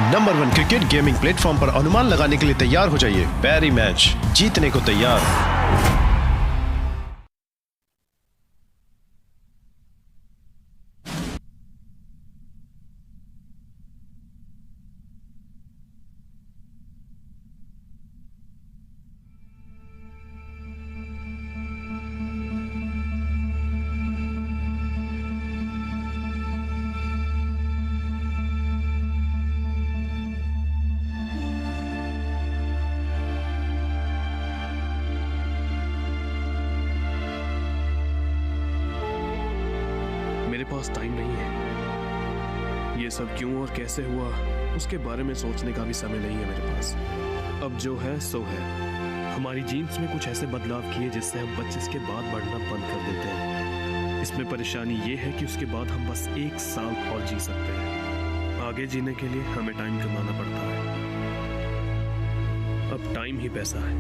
Number 1 cricket gaming platform पर अनुमान लगाने के लिए तैयार हो जाइए। पैरी मैच जीतने को तैयार। मेरे पास टाइम नहीं है। ये सब क्यों और कैसे हुआ उसके बारे में सोचने का भी समय नहीं है मेरे पास। अब जो है सो है। हमारी जीन्स में कुछ ऐसे बदलाव किए जिससे हम 25 के बाद बढ़ना बंद कर देते हैं। इसमें परेशानी ये है कि उसके बाद हम बस 1 साल और जी सकते हैं। आगे जीने के लिए हमें टाइम कमाना पड़ता है। अब टाइम ही पैसा है।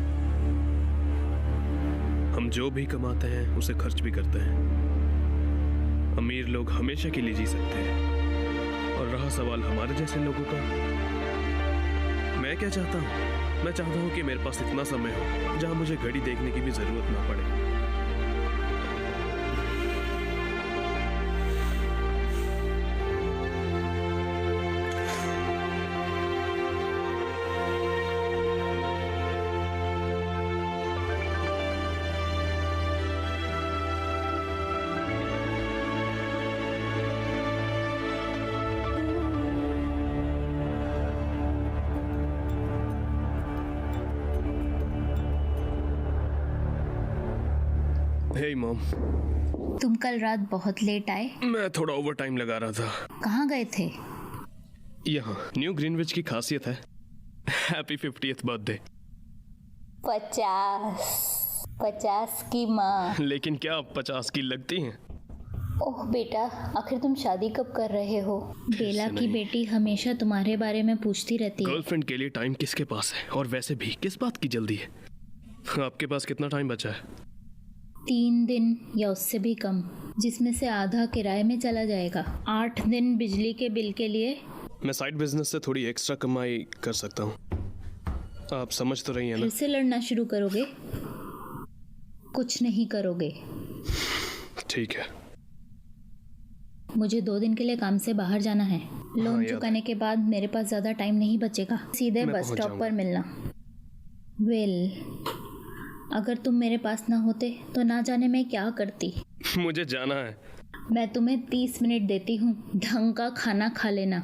हम जो भी कमाते हैं उसे खर्च भी करते हैं। अमीर लोग हमेशा के लिए जी सकते हैं। और रहा सवाल हमारे जैसे लोगों का, मैं क्या चाहता हूँ? मैं चाहता हूँ कि मेरे पास इतना समय हो जहाँ मुझे घड़ी देखने की भी जरूरत ना पड़े। हे मॉम, तुम कल रात बहुत लेट आए। मैं थोड़ा ओवर टाइम लगा रहा था। कहाँ गए थे? यहाँ न्यू ग्रीनविच की खासियत है, हैप्पी 50th बर्थडे। 50 की माँ। लेकिन क्या आप 50 की लगती हैं? ओह बेटा, आखिर तुम शादी कब कर रहे हो? बेला की बेटी हमेशा तुम्हारे बारे में पूछती रहती है। गर्लफ्रेंड के लिए टाइम किसके पास है? और वैसे भी किस बात की जल्दी है? आपके पास कितना टाइम बचा है? 3 दिन या उससे भी कम, जिसमें से आधा किराए में चला जाएगा। 8 दिन बिजली के बिल के लिए। मैं साइड बिजनेस से थोड़ी एक्स्ट्रा कमाई कर सकता हूँ। आप समझ तो रही हैं ना? फिर से लड़ना शुरू करोगे? कुछ नहीं करोगे। ठीक है। मुझे 2 दिन के लिए काम से बाहर जाना है। लोन चुकाने के बाद मेरे पास ज्यादा टाइम नहीं बचेगा। सीधे बस स्टॉप पर मिलना। अगर तुम मेरे पास ना होते तो ना जाने मैं क्या करती। मुझे जाना है। मैं तुम्हें 30 मिनट देती हूँ, ढंग का खाना खा लेना।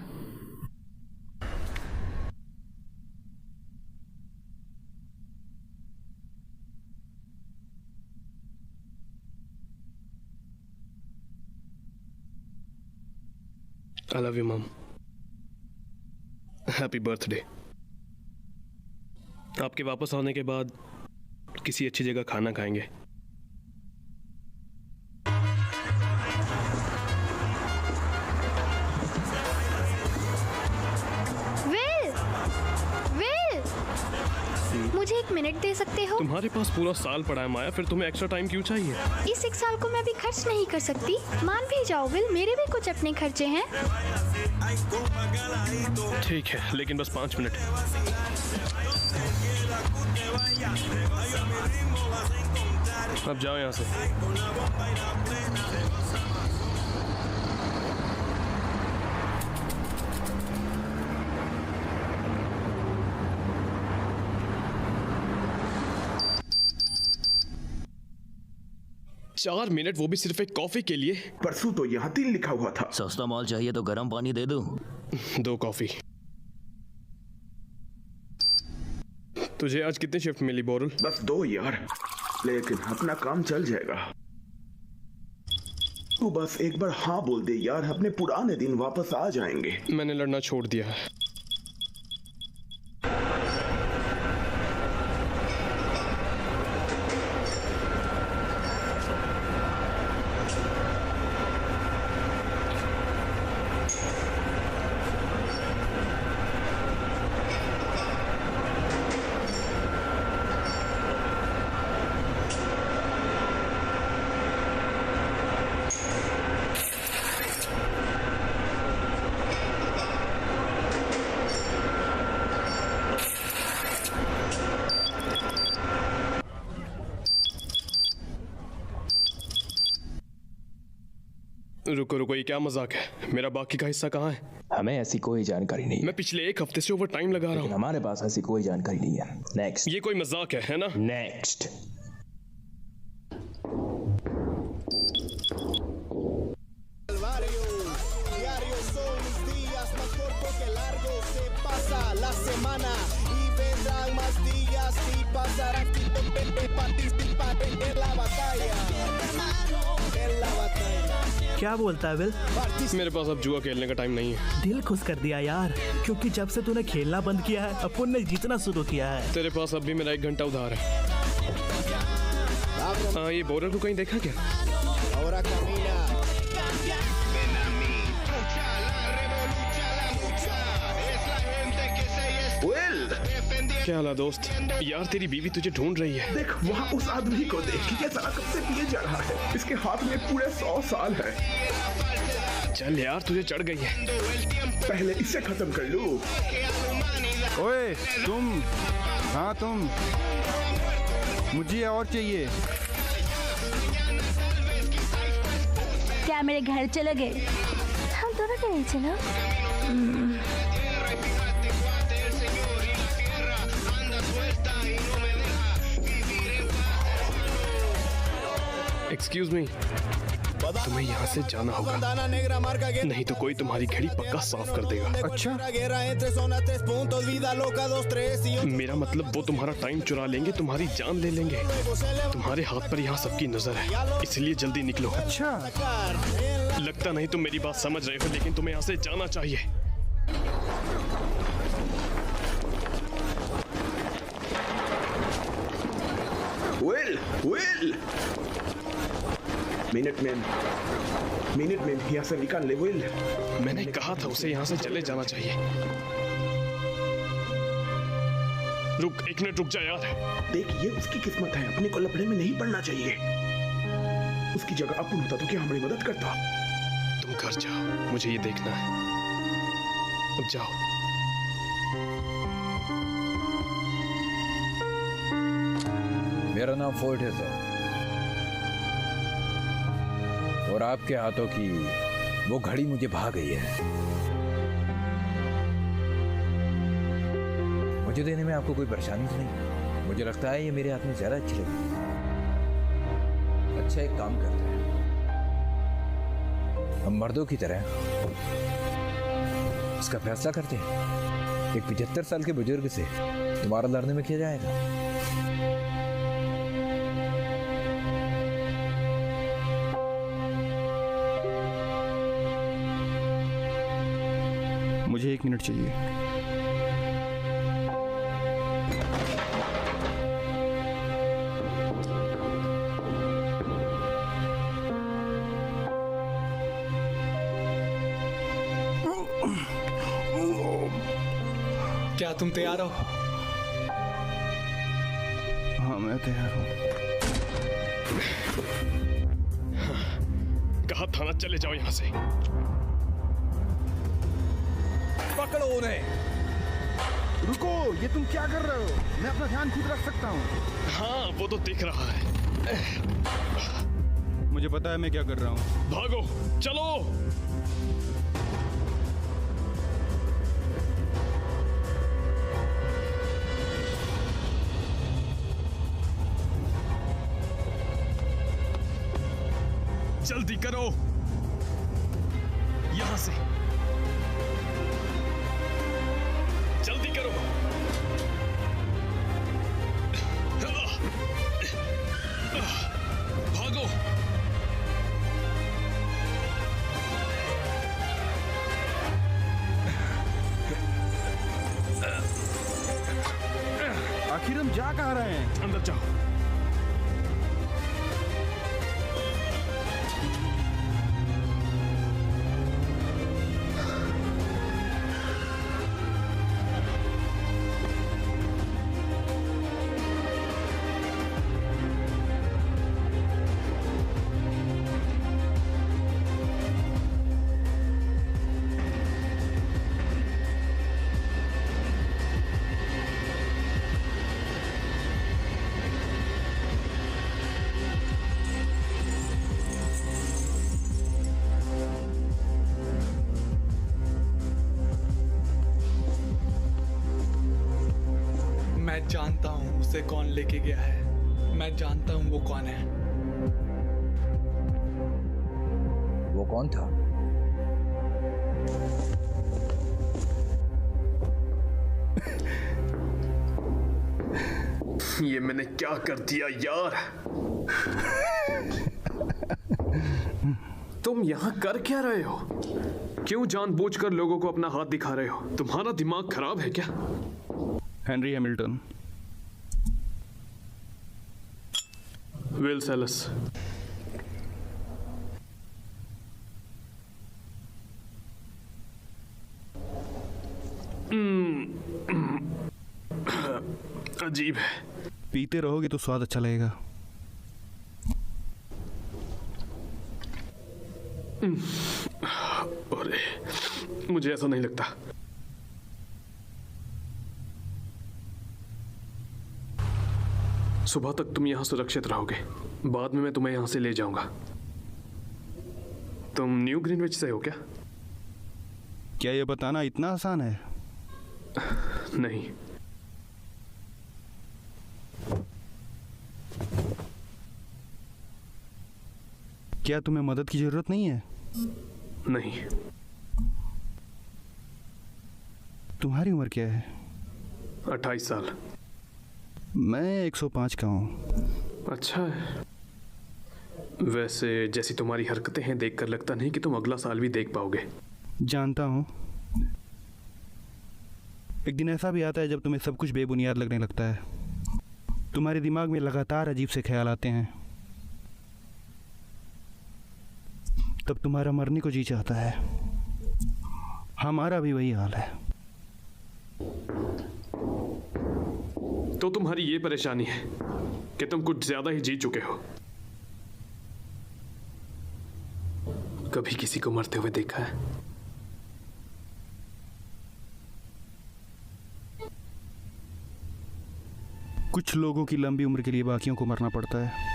I love you, Mom. Happy birthday. आपके वापस आने के बाद किसी अच्छी जगह खाना खाएंगे। मुझे 1 मिनट दे सकते हो? तुम्हारे पास पूरा साल पड़ा है माया, फिर तुम्हें एक्स्ट्रा टाइम क्यों चाहिए? इस 1 साल को मैं भी खर्च नहीं कर सकती। मान भी जाओ विल, मेरे भी कुछ अपने खर्चे हैं। ठीक है, लेकिन बस 5 मिनट। अब जाओ यहाँ से। 4 मिनट, वो भी सिर्फ एक कॉफी के लिए। परसों तो यहाँ 3 लिखा हुआ था। सस्ता माल चाहिए तो गर्म पानी दे दूं? 2 कॉफी। तुझे आज कितनी शिफ्ट मिली बोरुल? बस 2 यार, लेकिन अपना काम चल जाएगा। तू बस एक बार हाँ बोल दे यार, अपने पुराने दिन वापस आ जाएंगे। मैंने लड़ना छोड़ दिया है। रुको रुको, ये क्या मजाक है? मेरा बाकी का हिस्सा कहाँ है? हमें ऐसी कोई जानकारी नहीं है, मैं पिछले 1 हफ्ते से ओवर टाइम लगा रहा लेकिन हूँ। हमारे पास ऐसी कोई जानकारी नहीं है। नेक्स्ट। ये कोई मजाक है ना? नेक्स्ट। क्या बोलता है विल? मेरे पास अब जुआ खेलने का टाइम नहीं है। दिल खुश कर दिया यार, क्योंकि जब से तूने खेलना बंद किया है अपन ने जीतना शुरू किया है। तेरे पास अब भी मेरा 1 घंटा उधार है। हाँ, ये बोरर को कहीं देखा क्या? विल, क्या हाल है दोस्त? यार तेरी बीवी तुझे ढूंढ रही है। देख वहाँ उस आदमी को देख, ये साला कब से पिए जा रहा है। इसके हाथ में पूरे 100 साल है। चल यार, तुझे चढ़ गई है। पहले इसे खत्म कर लूं। ओए तुम, हाँ तुम, मुझे और चाहिए। क्या मेरे घर चलोगे? हम दोनों के नहीं चलो? एक्सक्यूज मी, तुम्हें यहाँ से जाना होगा, नहीं तो कोई तुम्हारी घड़ी पक्का साफ कर देगा। अच्छा, मेरा मतलब वो तुम्हारा टाइम चुरा लेंगे, तुम्हारी जान ले लेंगे। तुम्हारे हाथ पर यहाँ सबकी नजर है, इसलिए जल्दी निकलो। अच्छा। लगता नहीं तुम मेरी बात समझ रहे हो, लेकिन तुम्हें यहाँ से जाना चाहिए। विल, विल, मिनट मैन यहाँ से निकाल ले। विल, मैंने कहा था उसे यहाँ से चले जाना चाहिए। रुक, 1 मिनट रुक जा यार। देख ये उसकी किस्मत है, अपने को लफड़े में नहीं पड़ना चाहिए। उसकी जगह अपन होता तो क्या हमारी मदद करता। तुम घर जाओ, मुझे ये देखना है। अब जाओ। मेरा नाम फोर्ट है सर, और आपके हाथों की वो घड़ी मुझे भा गई है। मुझे देने में आपको कोई परेशानी तो नहीं? मुझे लगता है ये मेरे हाथ में ज्यादा अच्छी लगी। अच्छा, एक काम करते हैं, हम मर्दों की तरह इसका फैसला करते हैं। एक 75 साल के बुजुर्ग से तुम्हारा लड़ने में क्या जाएगा? मुझे 1 मिनट चाहिए। क्या तुम तैयार हो? हाँ मैं तैयार हूँ। कहा था ना, चले जाओ यहाँ से। पकड़ो उन्हें। रुको, ये तुम क्या कर रहे हो? मैं अपना ध्यान खुद रख सकता हूँ। हाँ, वो तो दिख रहा है। मुझे पता है मैं क्या कर रहा हूँ। भागो, चलो। जल्दी करो, यहां से जल्दी करो। भागो। आखिर हम जा कहाँ रहे हैं? अंदर जाओ। मैं जानता हूँ उसे कौन लेके गया है। मैं जानता हूँ वो कौन है। वो कौन था? ये मैंने क्या कर दिया यार? तुम यहाँ कर क्या रहे हो? क्यों जानबूझकर लोगों को अपना हाथ दिखा रहे हो? तुम्हारा दिमाग खराब है क्या? Henry Hamilton. Will cells. अजीब है। पीते रहोगे तो स्वाद अच्छा लगेगा। अरे मुझे ऐसा नहीं लगता। सुबह तक तुम यहां सुरक्षित रहोगे, बाद में मैं तुम्हें यहां से ले जाऊंगा। तुम न्यू ग्रीनविच से हो क्या? क्या ये बताना इतना आसान है? नहीं। क्या तुम्हें मदद की जरूरत नहीं है? नहीं। तुम्हारी उम्र क्या है? 28 साल। मैं 105 का हूँ। अच्छा है। वैसे जैसी तुम्हारी हरकतें हैं देखकर लगता नहीं कि तुम अगला साल भी देख पाओगे। जानता हूँ। एक दिन ऐसा भी आता है जब तुम्हें सब कुछ बेबुनियाद लगने लगता है। तुम्हारे दिमाग में लगातार अजीब से ख्याल आते हैं। तब तुम्हारा मरने को जी चाहता है। हमारा भी वही हाल है। तो तुम्हारी ये परेशानी है कि तुम कुछ ज्यादा ही जी चुके हो। कभी किसी को मरते हुए देखा है? कुछ लोगों की लंबी उम्र के लिए बाकियों को मरना पड़ता है।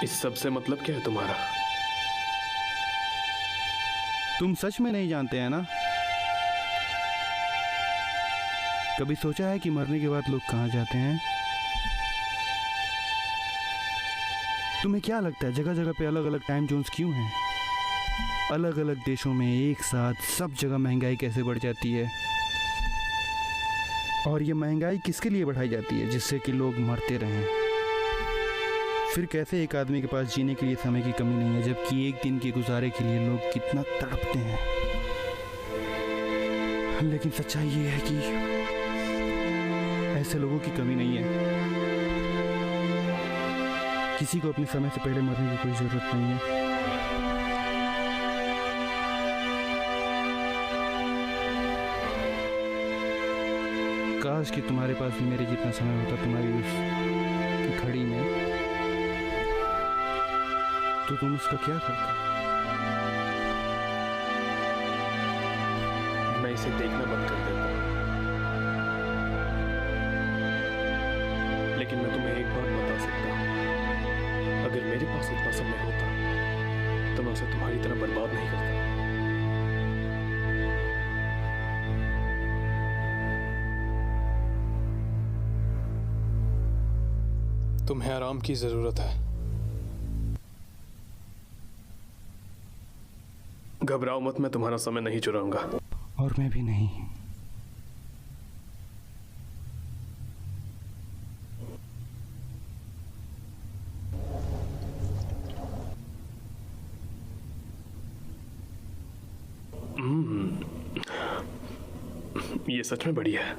इस सब से मतलब क्या है तुम्हारा? तुम सच में नहीं जानते हैं ना? कभी सोचा है कि मरने के बाद लोग कहाँ जाते हैं? तुम्हें क्या लगता है जगह जगह पे अलग अलग टाइम जोन्स क्यों हैं? अलग अलग देशों में एक साथ सब जगह महंगाई कैसे बढ़ जाती है? और ये महंगाई किसके लिए बढ़ाई जाती है? जिससे कि लोग मरते रहें। फिर कैसे एक आदमी के पास जीने के लिए समय की कमी नहीं है, जबकि एक दिन के गुजारे के लिए लोग कितना तड़पते हैं। लेकिन सच्चाई ये है कि ऐसे लोगों की कमी नहीं है। किसी को अपने समय से पहले मरने की कोई जरूरत नहीं है। काश कि तुम्हारे पास भी मेरे जितना समय होता तुम्हारी उस घड़ी में, तो तुम उसका क्या करते? मैं इसे देखना बंद कर देता हूं। लेकिन मैं तुम्हें एक बात बता सकता हूं, अगर मेरे पास इतना समय होता तो मैं उसे तुम्हारी तरह बर्बाद नहीं करता। तुम्हें आराम की जरूरत है। घबराओ मत, मैं तुम्हारा समय नहीं चुराऊंगा। और मैं भी नहीं। ये सच में बढ़िया है।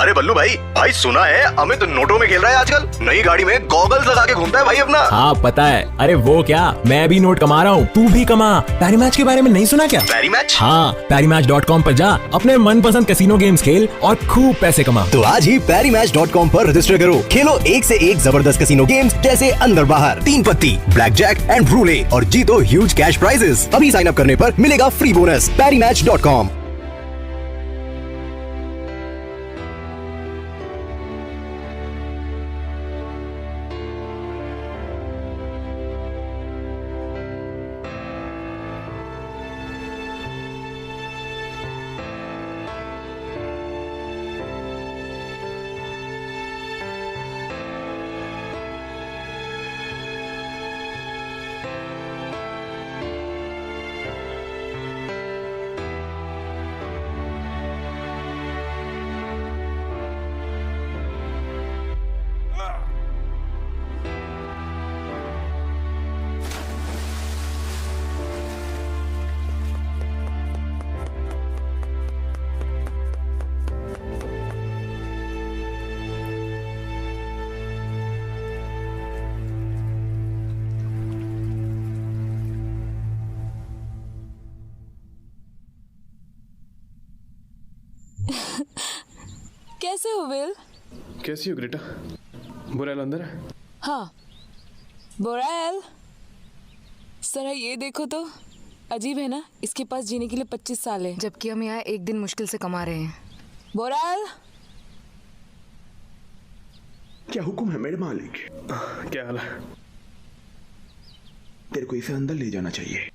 अरे बल्लू भाई, भाई सुना है अमित नोटों में खेल रहा है आजकल। नई गाड़ी में गॉगल्स लगा के घूमता है भाई अपना। हाँ पता है। अरे वो क्या, मैं भी नोट कमा रहा हूँ, तू भी कमा। पैरी मैच के बारे में नहीं सुना क्या? पैरी मैच? हाँ, PariMatch.com पर जा, अपने मनपसंद कैसीनो गेम्स खेल और खूब पैसे कमा। तो आज ही PariMatch.com पर रजिस्टर करो, खेलो एक से एक जबरदस्त कैसीनो गेम्स जैसे अंदर बाहर, 3 पत्ती, ब्लैक जैक एंड रूले और जीतो ह्यूज कैश प्राइजेस। अभी साइन अप करने पर मिलेगा फ्री बोनस। PariMatch.com। कैसे हो विल? कैसी हो ग्रेटा? बोरेल अंदर है? हाँ बोरेल, जरा ये देखो तो, अजीब है ना, इसके पास जीने के लिए 25 साल है, जबकि हम यहाँ एक दिन मुश्किल से कमा रहे हैं। बोरेल, क्या हुक्म है मेरे मालिक? क्या हाल है? तेरे को इसे अंदर ले जाना चाहिए।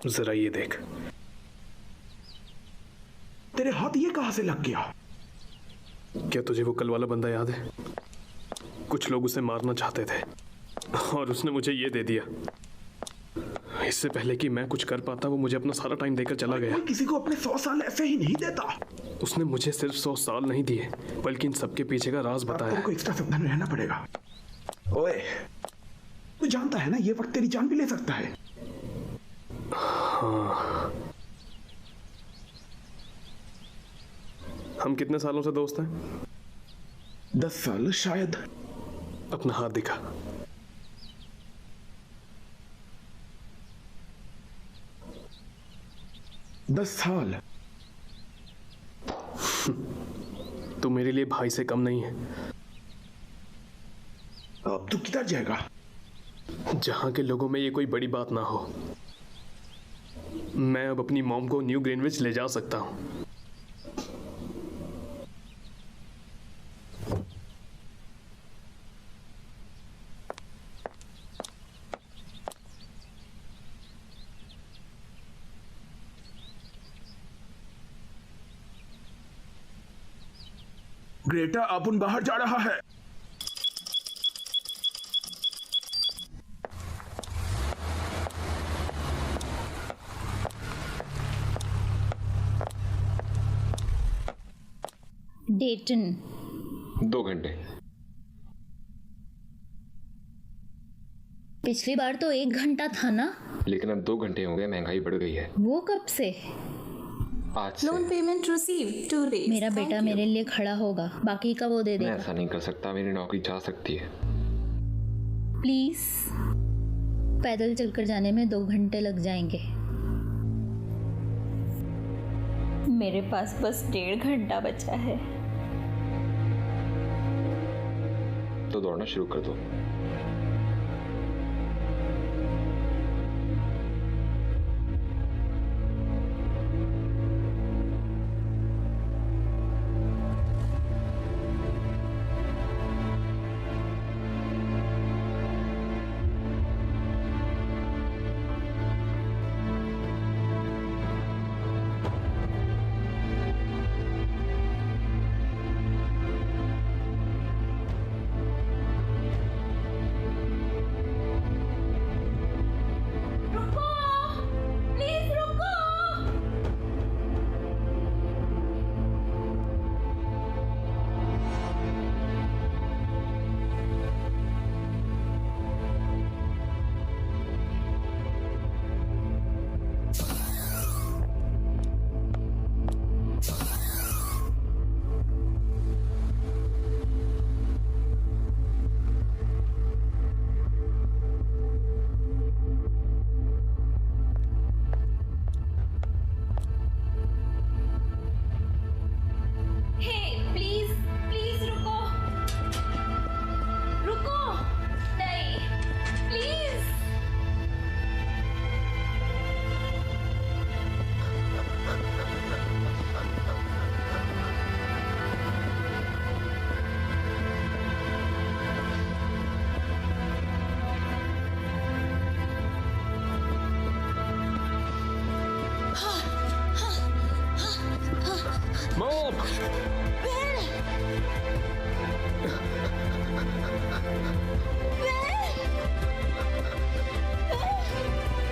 जरा ये देख। तेरे हाथ ये कहां से लग गया? क्या तुझे वो कल वाला बंदा याद है? कुछ लोग उसे मारना चाहते थे और उसने मुझे ये दे दिया। इससे पहले कि मैं कुछ कर पाता वो मुझे अपना सारा टाइम देकर चला गया। किसी को अपने 100 साल ऐसे ही नहीं देता। उसने मुझे सिर्फ 100 साल नहीं दिए, बल्कि इन सबके पीछे का राज बताया। तेरे को एक्स्ट्रा सावधान रहना पड़ेगा। ओए, तू जानता है ना ये वक्त तेरी जान भी ले सकता है। हाँ। हम कितने सालों से दोस्त हैं? 10 साल शायद। अपना हाथ दिखा। दस साल। तू मेरे लिए भाई से कम नहीं है। अब तू किधर जाएगा? जहां के लोगों में ये कोई बड़ी बात ना हो। मैं अब अपनी मॉम को न्यू ग्रीनविच ले जा सकता हूं। ग्रेटा अपुन बाहर जा रहा है। डेटन 2 घंटे। पिछली बार तो 1 घंटा था ना। लेकिन अब 2 घंटे हो गए, महंगाई बढ़ गई है। वो कब से? आज से। Loan payment receive 2 days। मेरा बेटा मेरे लिए खड़ा होगा, बाकी का वो दे देगा। मैं ऐसा नहीं कर सकता, मेरी नौकरी जा सकती है। प्लीज, पैदल चलकर जाने में 2 घंटे लग जाएंगे। मेरे पास बस 1.5 घंटा बचा है। तो दौड़ना शुरू कर दो।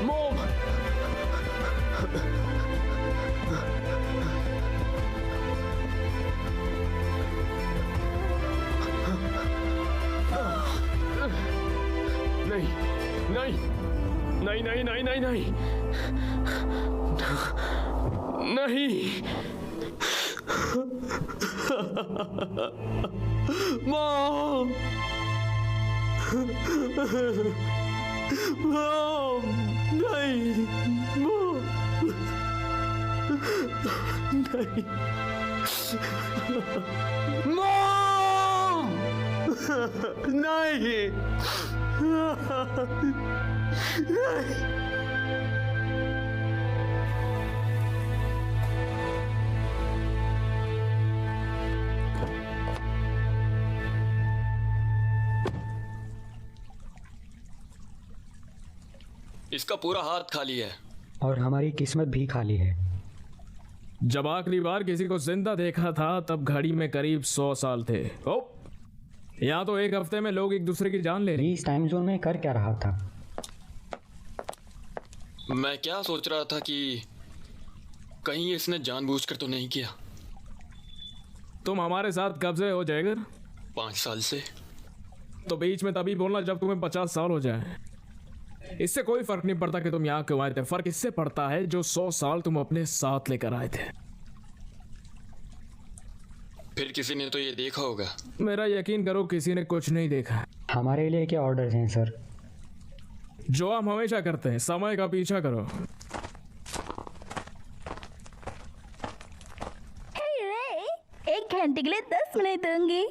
मॉम, नहीं नहीं नहीं नहीं नहीं नहीं नहीं नहीं मॉम, मॉम, नहीं मॉम, नहीं मॉम, नहीं इसका पूरा हाथ खाली है और हमारी किस्मत भी खाली है। जब आखिरी बार किसी को जिंदा देखा था तब घड़ी में करीब 100 साल थे। ओ, यहाँ तो एक हफ्ते में लोग एक दूसरे की जान ले रहे। इस टाइम जोन में कर क्या रहा था? मैं क्या सोच रहा था कि कहीं इसने जानबूझकर तो नहीं किया। तुम हमारे साथ कब से हो जयगर? 5 साल से। तो बीच में तभी बोलना जब तुम्हें 50 साल हो जाए। इससे कोई फर्क नहीं पड़ता कि तुम यहाँ क्यों आए थे, फर्क इससे पड़ता है जो 100 साल तुम अपने साथ लेकर आए थे। फिर किसी ने तो ये देखा होगा। मेरा यकीन करो किसी ने कुछ नहीं देखा। हमारे लिए क्या ऑर्डर्स हैं सर? जो हम हमेशा करते हैं, समय का पीछा करो। एक घंटे के लिए 10 मिनट दूंगी।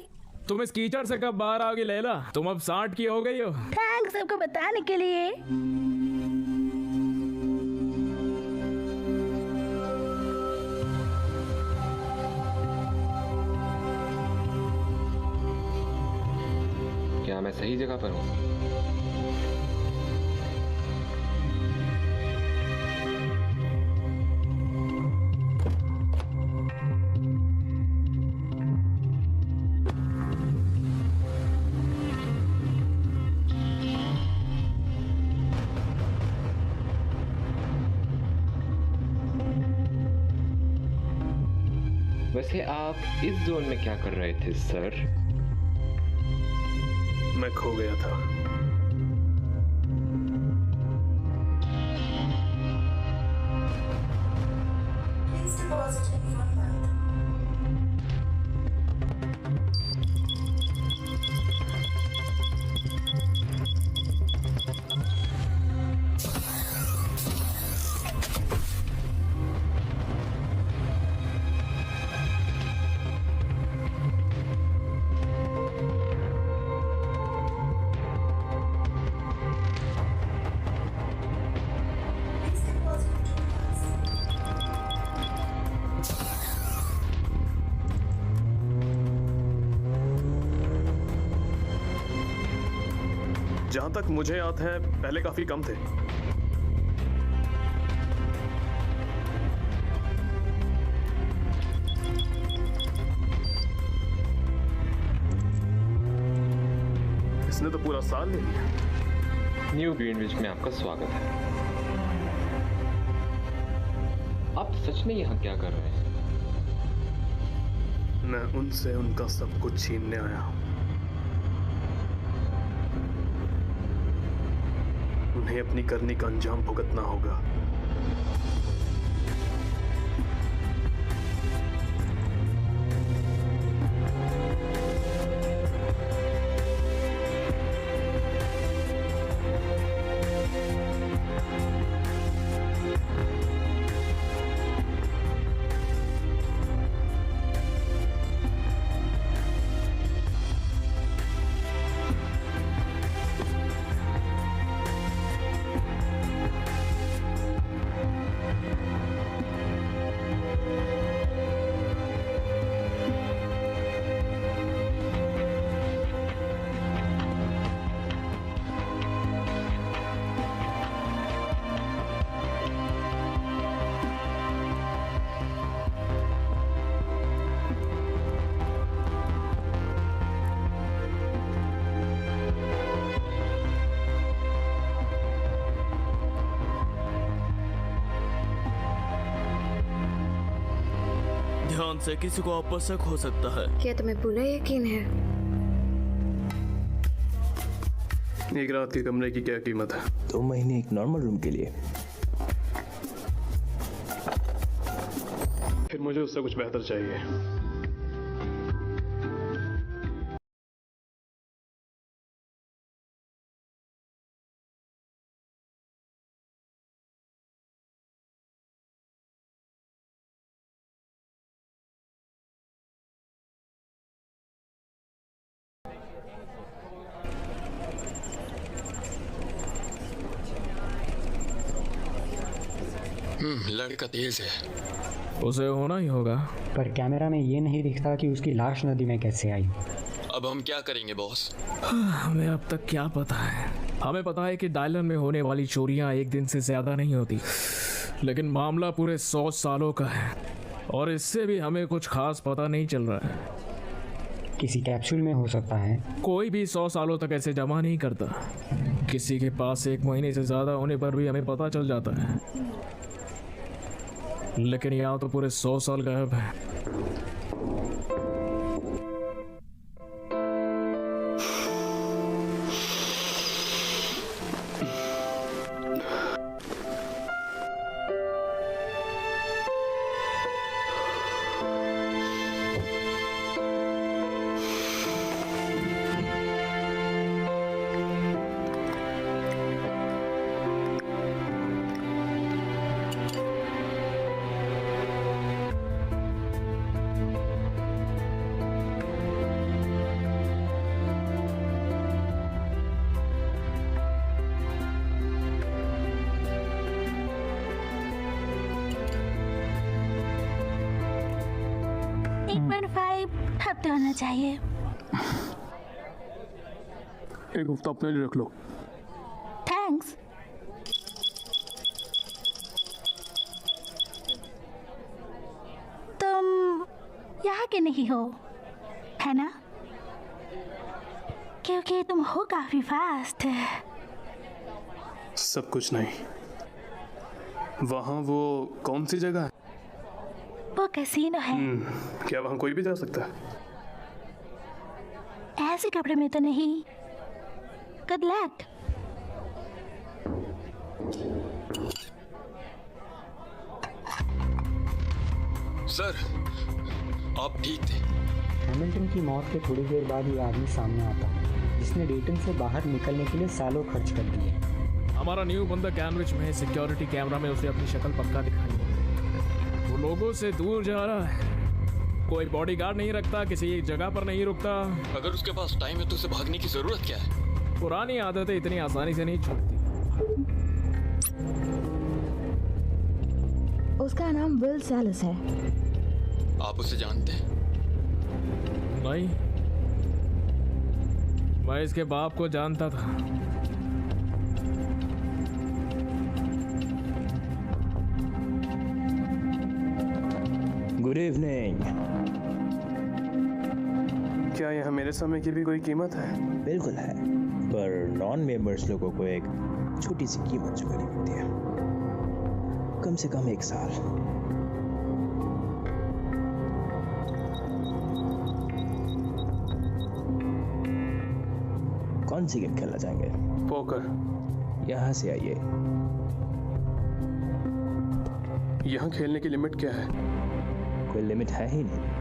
तुम इस कीचड़ से कब बाहर आओगी लैला? तुम अब 60 की हो गई हो। थैंक्स सबको बताने के लिए। क्या मैं सही जगह पर हूँ? वैसे आप इस जोन में क्या कर रहे थे सर? मैं खो गया था। जहां तक मुझे याद है पहले काफी कम थे। इसने तो पूरा साल ले लिया। न्यू ग्रीनविच में आपका स्वागत है। आप सच में यहाँ क्या कर रहे हैं? मैं उनसे उनका सब कुछ छीनने आया हूं। उन्हें अपनी करनी का अंजाम भुगतना होगा। इंसान से किसी को अपशक हो सकता है। क्या तुम्हें पूरा यकीन है? एक रात के कमरे की क्या कीमत है? 2 महीने एक नॉर्मल रूम के लिए। फिर मुझे उससे कुछ बेहतर चाहिए। लड़का तेज है। उसे होना ही होगा। पर कैमरा में ये नहीं दिखता कि उसकी लाश नदी में कैसे आई। अब हम क्या करेंगे बॉस? हमें अब तक क्या पता है? हमें पता है कि डायलन में होने वाली चोरियां एक दिन से ज्यादा नहीं होती, लेकिन मामला पूरे 100 सालों का है और इससे भी हमें कुछ खास पता नहीं चल रहा है। किसी कैप्सूल में हो सकता है। कोई भी 100 सालों तक ऐसे जमा नहीं करता। किसी के पास 1 महीने से ज्यादा होने पर भी हमें पता चल जाता है, लेकिन यहाँ तो पूरे 100 साल गायब है। हफ्ते होना चाहिए। एक हफ्ता अपने लिए रख लो। थैंक्स। तुम यहाँ के नहीं हो, है ना? क्योंकि तुम हो काफी फास्ट। सब कुछ नहीं। वहाँ वो कौन सी जगह है? वो कैसीनो है। क्या वहाँ कोई भी जा सकता है? ऐसे कपड़े में तो नहीं। Good luck. सर, आप ठीक थे? हैमिल्टन की मौत के थोड़ी देर बाद ये आदमी सामने आता है जिसने डेटन से बाहर निकलने के लिए सालों खर्च कर दिए। हमारा न्यू बंदा कैनविच में सिक्योरिटी कैमरा में उसे अपनी शक्ल पक्का दिखाई। वो लोगों से दूर जा रहा है। कोई बॉडीगार्ड नहीं रखता, किसी एक जगह पर नहीं रुकता। अगर उसके पास टाइम है तो उसे भागने की जरूरत क्या है? पुरानी आदतें इतनी आसानी से नहीं छूटती। उसका नाम विल सैलिस है। आप उसे जानते हैं? नहीं, मैं इसके बाप को जानता था। Good evening. क्या यहाँ मेरे समय की भी कोई कीमत है? बिल्कुल है, पर नॉन मेंबर्स लोगों को एक छोटी सी कीमत चुकानी पड़ती है, कम से कम 1 साल। कौन सी गेम खेलना चाहेंगे? पोकर। यहाँ से आइए। यहाँ खेलने की लिमिट क्या है? कोई लिमिट है ही नहीं।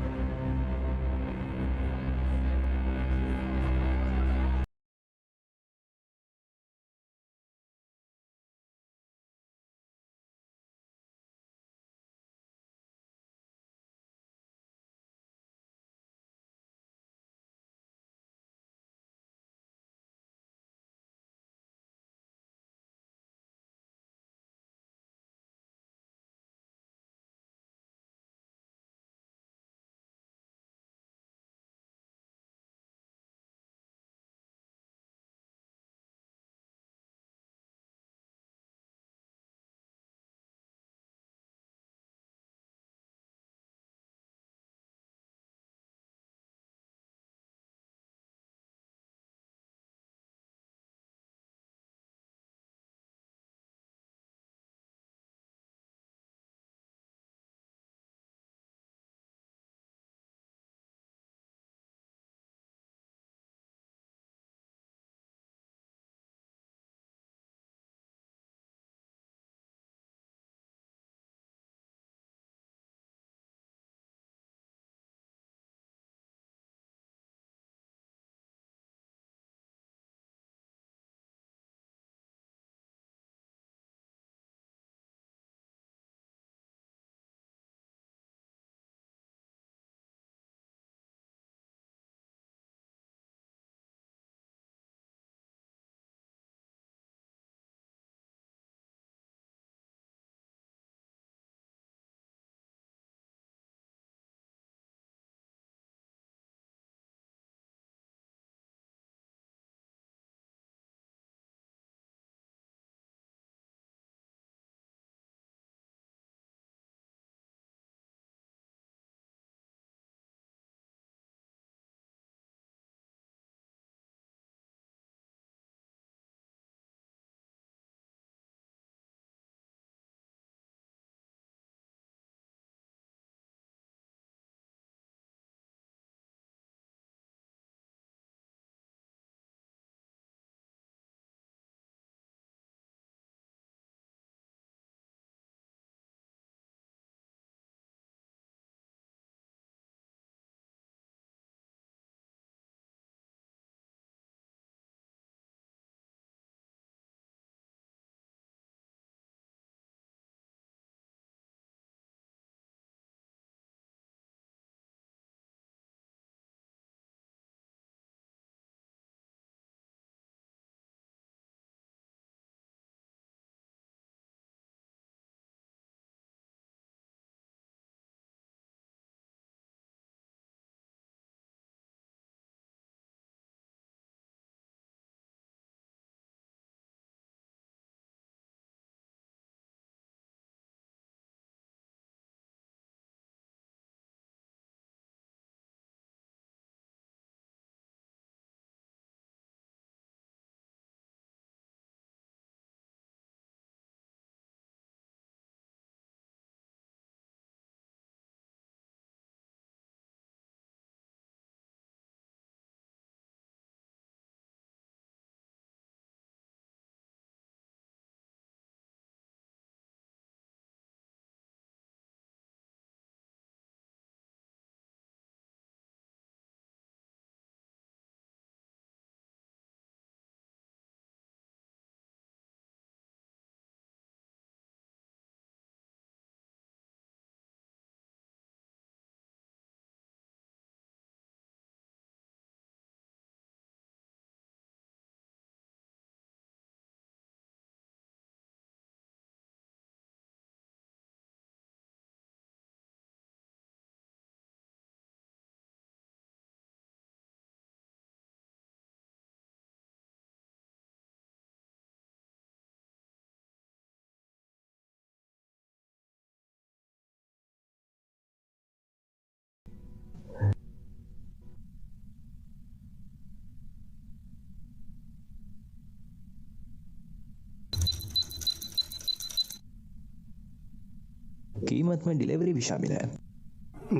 कीमत में डिलीवरी भी शामिल है।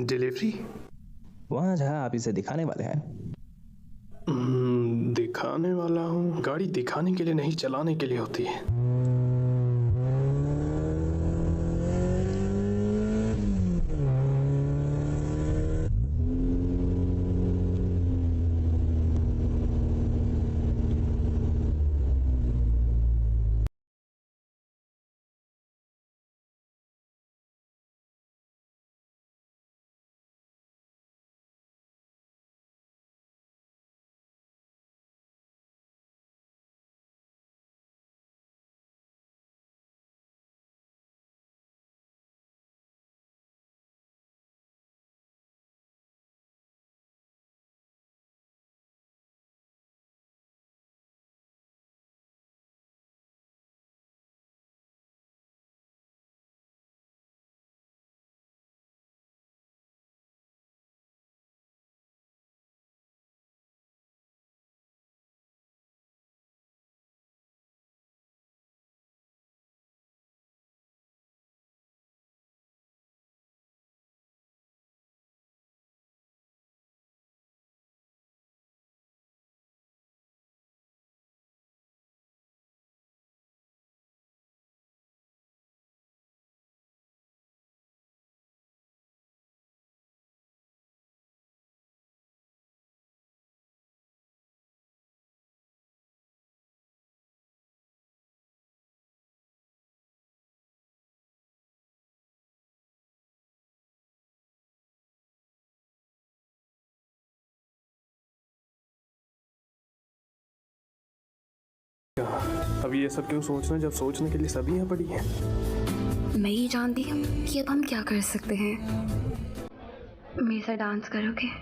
डिलीवरी? वहाँ जहाँ आप इसे दिखाने वाले हैं। दिखाने वाला हूँ? गाड़ी दिखाने के लिए नहीं, चलाने के लिए होती है। अभी ये सब क्यों सोचना जब सोचने के लिए सभी यहाँ पड़ी हैं? मैं ये जानती हूँ कि अब हम क्या कर सकते हैं। मेरे साथ डांस करोगे?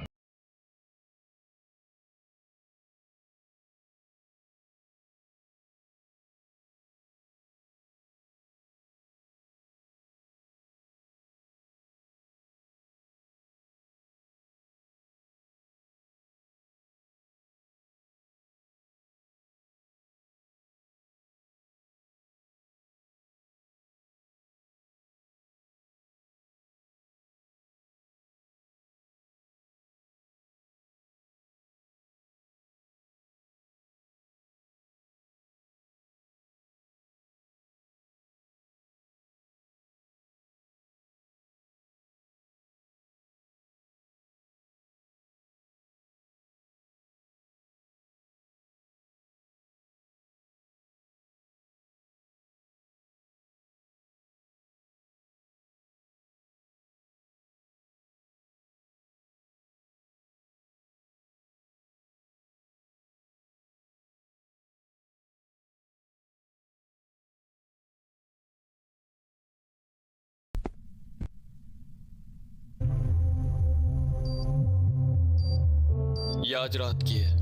ये आज रात की है।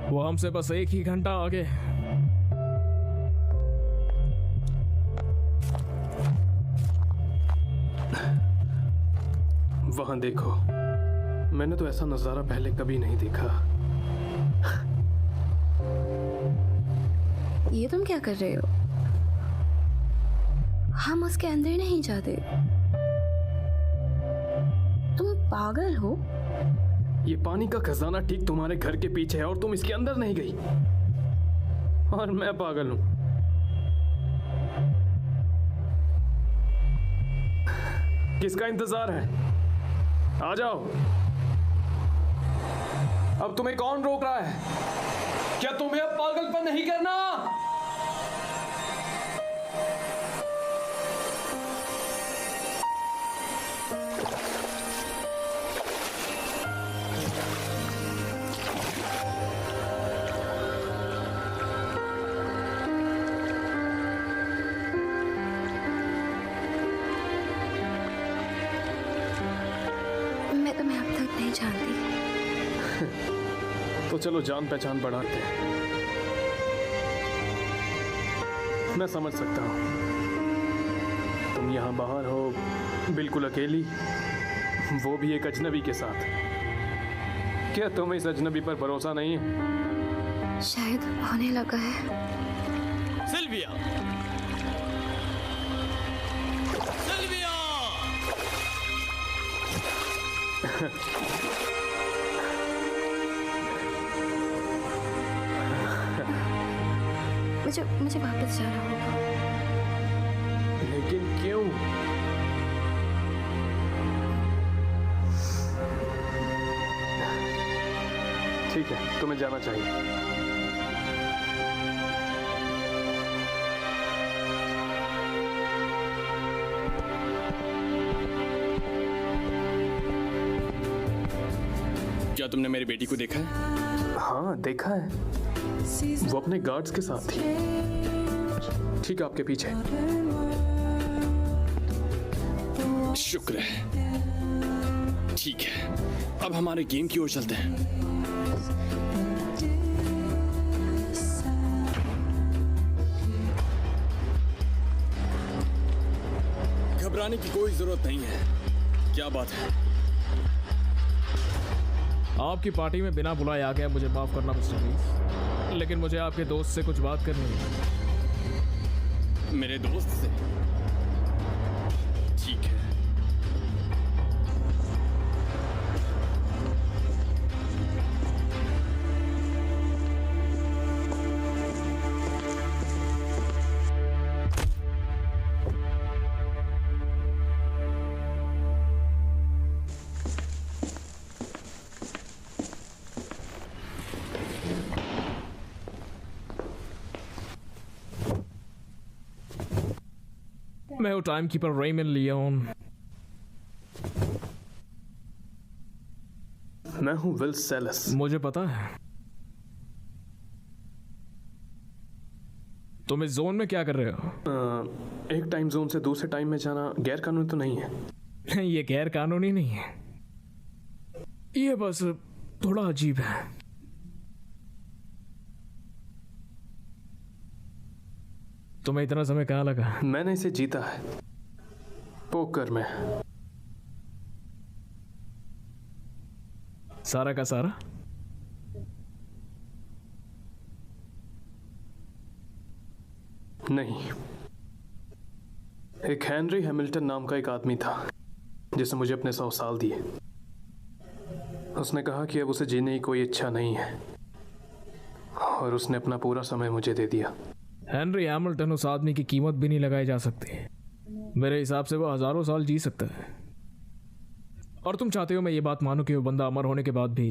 वो हमसे बस एक ही घंटा आगे। वहां देखो, मैंने तो ऐसा नजारा पहले कभी नहीं देखा। ये तुम क्या कर रहे हो? हम उसके अंदर नहीं जाते। तुम पागल हो? ये पानी का खजाना ठीक तुम्हारे घर के पीछे है और तुम इसके अंदर नहीं गई। और मैं पागल हूं। किसका इंतजार है? आ जाओ। अब तुम्हें कौन रोक रहा है? क्या तुम्हें अब पागलपन नहीं करना? मैं तुम्हें अब तक नहीं जानती। तो चलो जान पहचान बढ़ाते हैं। मैं समझ सकता हूं तुम यहां बाहर हो बिल्कुल अकेली, वो भी एक अजनबी के साथ। क्या तुम्हें इस अजनबी पर भरोसा नहीं है? शायद होने लगा है। सिल्विया, मुझे वापस जाना होगा। लेकिन क्यों? ठीक है, तुम्हें जाना चाहिए। क्या तुमने मेरी बेटी को देखा है? हाँ, देखा है। वो अपने गार्ड्स के साथ थी, ठीक आपके पीछे। शुक्र है। ठीक है, अब हमारे गेम की ओर चलते हैं। घबराने की कोई जरूरत नहीं है। क्या बात है? आपकी पार्टी में बिना बुलाए आ गया, मुझे माफ करना मिस्टर रीस, लेकिन मुझे आपके दोस्त से कुछ बात करनी है। मेरे दोस्त से? ठीक है। मैं हूँ टाइम कीपर रेमन लियोन। मैं हूँ विल सेलस। मुझे पता है। तुम इस जोन में क्या कर रहे हो? एक टाइम जोन से दूसरे टाइम में जाना गैर कानूनी तो नहीं है? ये गैर कानूनी नहीं है, ये बस थोड़ा अजीब है। तुम्हें इतना समय कहाँ लगा? मैंने इसे जीता है पोकर में। सारा का सारा? नहीं, एक हेनरी हैमिल्टन नाम का एक आदमी था जिसने मुझे अपने 100 साल दिए। उसने कहा कि अब उसे जीने की कोई इच्छा नहीं है और उसने अपना पूरा समय मुझे दे दिया। हेनरी हैमिल्टन उस आदमी की कीमत भी नहीं लगाई जा सकती। मेरे हिसाब से वो हजारों साल जी सकता है। और तुम चाहते हो मैं ये बात मानूं कि वो बंदा अमर होने के बाद भी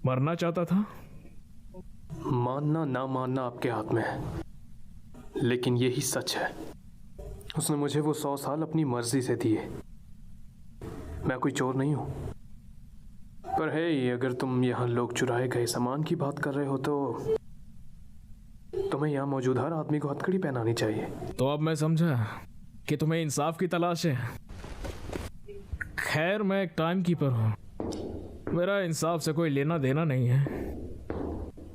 मरना चाहता था? मानना ना मानना आपके हाथ में है, लेकिन यही सच है। उसने मुझे वो 100 साल अपनी मर्जी से दिए। मैं कोई चोर नहीं हूं। पर है, अगर तुम यहाँ लोग चुराए गए सामान की बात कर रहे हो तो तुम्हें यहाँ मौजूद हर आदमी को हथकड़ी पहनानी चाहिए। तो अब मैं समझा कि तुम्हें इंसाफ की तलाश है। खैर, मैं एक टाइम कीपर हूँ। मेरा इंसाफ से कोई लेना देना नहीं है।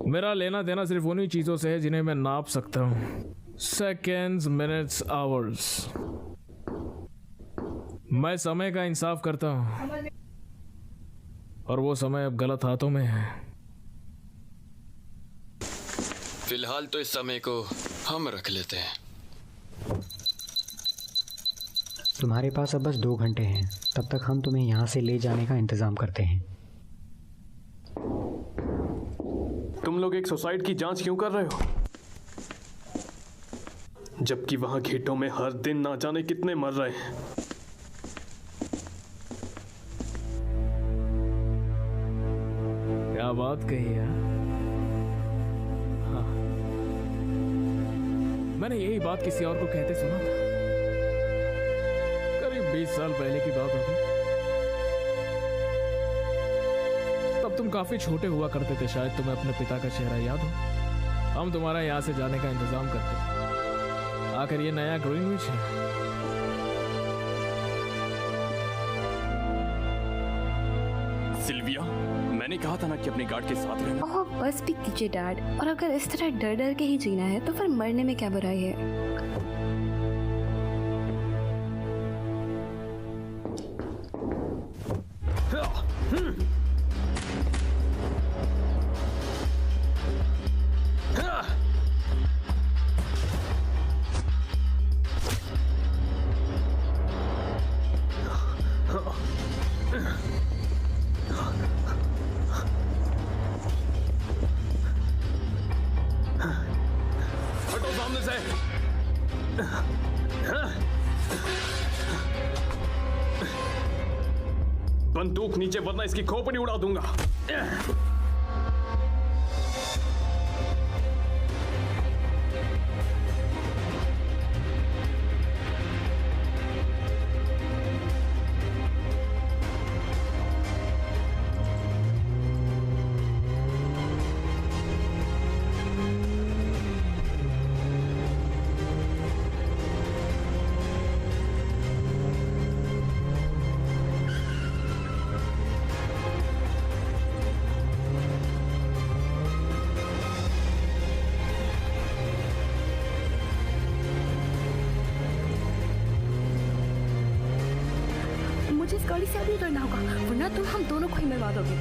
मेरा लेना देना सिर्फ उन्हीं चीजों से है जिन्हें मैं नाप सकता हूँ। Seconds, minutes, hours. मैं समय का इंसाफ करता हूँ और वो समय अब गलत हाथों में है। फिलहाल तो इस समय को हम रख लेते हैं। तुम्हारे पास अब बस 2 घंटे हैं, तब तक हम तुम्हें यहाँ से ले जाने का इंतजाम करते हैं। तुम लोग एक सुसाइड की जांच क्यों कर रहे हो, जबकि वहां घेटों में हर दिन ना जाने कितने मर रहे हैं? क्या बात कही यार। हाँ, मैंने यही बात किसी और को कहते सुना था। करीब 20 साल पहले की बात होगी। तब तुम काफी छोटे हुआ करते थे, शायद तुम्हें अपने पिता का चेहरा याद हो। हम तुम्हारा यहाँ से जाने का इंतजाम करते। आखिर ये नया ग्रीनविच है। सिल्विया, मैंने कहा था ना कि अपने गार्ड के साथ रहना। ओह, बस भी कीजिए डैड। और अगर इस तरह डर डर के ही जीना है तो फिर मरने में क्या बुराई है। से। बंदूक नीचे, वरना इसकी खोपड़ी उड़ा दूंगा। मुझे इस गाड़ी से आगे करना होगा, वरना तुम हम दोनों को ही मरवा दोगे।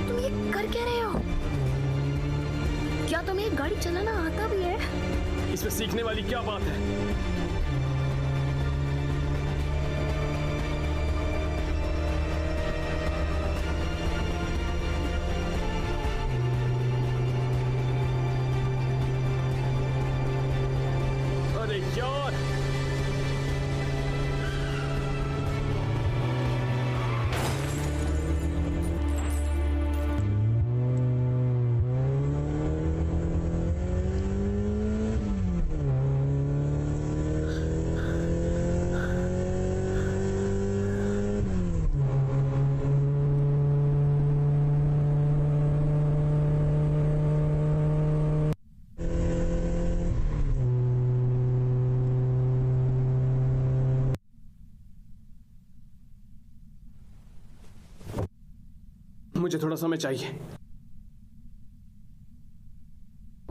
तुम ये कर क्या रहे हो? क्या तुम्हें गाड़ी चलाना आता भी है? इसमें सीखने वाली क्या बात है? अरे यार, मुझे थोड़ा समय चाहिए।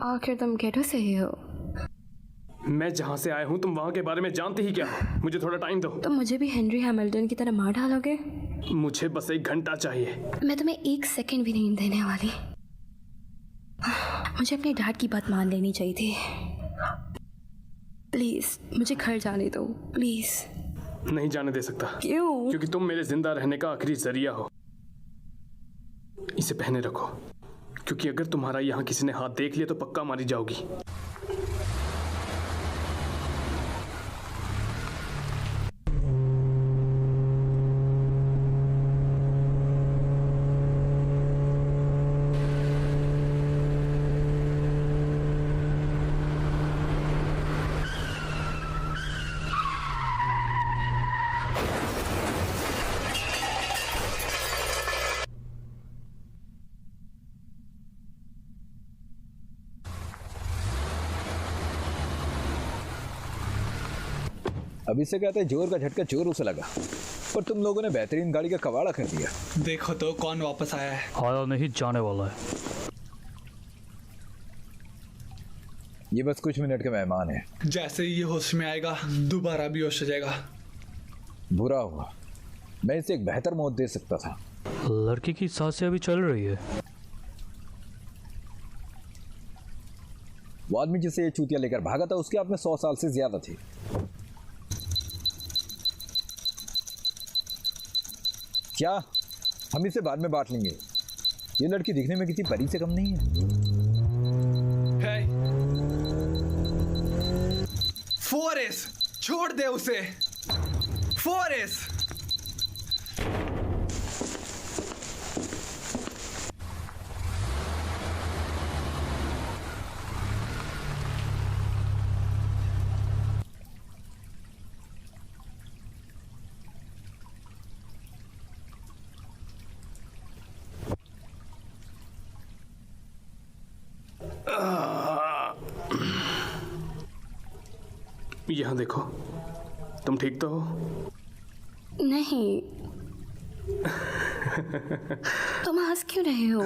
आखिर तुम गेटो से ही हो? मैं जहां से आया हूं, तुम वहां के बारे में जानते ही क्या हो? मुझे थोड़ा टाइम दो। तुम मुझे भी हेनरी हैमिल्टन की तरह मार डालोगे? मुझे बस 1 घंटा चाहिए। मैं तुम्हें 1 सेकंड भी नहीं देने वाली। मुझे अपने डैड की बात मान लेनी चाहिए थी। प्लीज मुझे घर जाने दो, प्लीज। नहीं जाने दे सकता। क्यों? क्योंकि तुम मेरे जिंदा रहने का आखिरी जरिया हो। इसे पहने रखो, क्योंकि अगर तुम्हारा यहाँ किसी ने हाथ देख लिया तो पक्का मारी जाओगी। अभी से कहते हैं जोर का झटका चोरों से लगा, पर तुम लोगों ने बेहतरीन गाड़ी का कबाड़ा कर दिया। देखो तो कौन वापस आया है। आया नहीं, जाने वाला है। ये बस कुछ मिनट के मेहमान है। जैसे ही ये होश में आएगा दोबारा भी होश हो जाएगा। बुरा हुआ, मैं इसे एक बेहतर मौत दे सकता था। लड़की की सांसें अभी चल रही है। वो आदमी जिसे ये चूतिया लेकर भागा था, उसकी आप में 100 साल से ज्यादा थी। क्या हम इसे बाद में बांट लेंगे? ये लड़की दिखने में किसी परी से कम नहीं है। फोरेस, छोड़ दे उसे। फोरेस, यहाँ देखो, तुम ठीक तो हो? नहीं। तुम हंस क्यों रहे हो?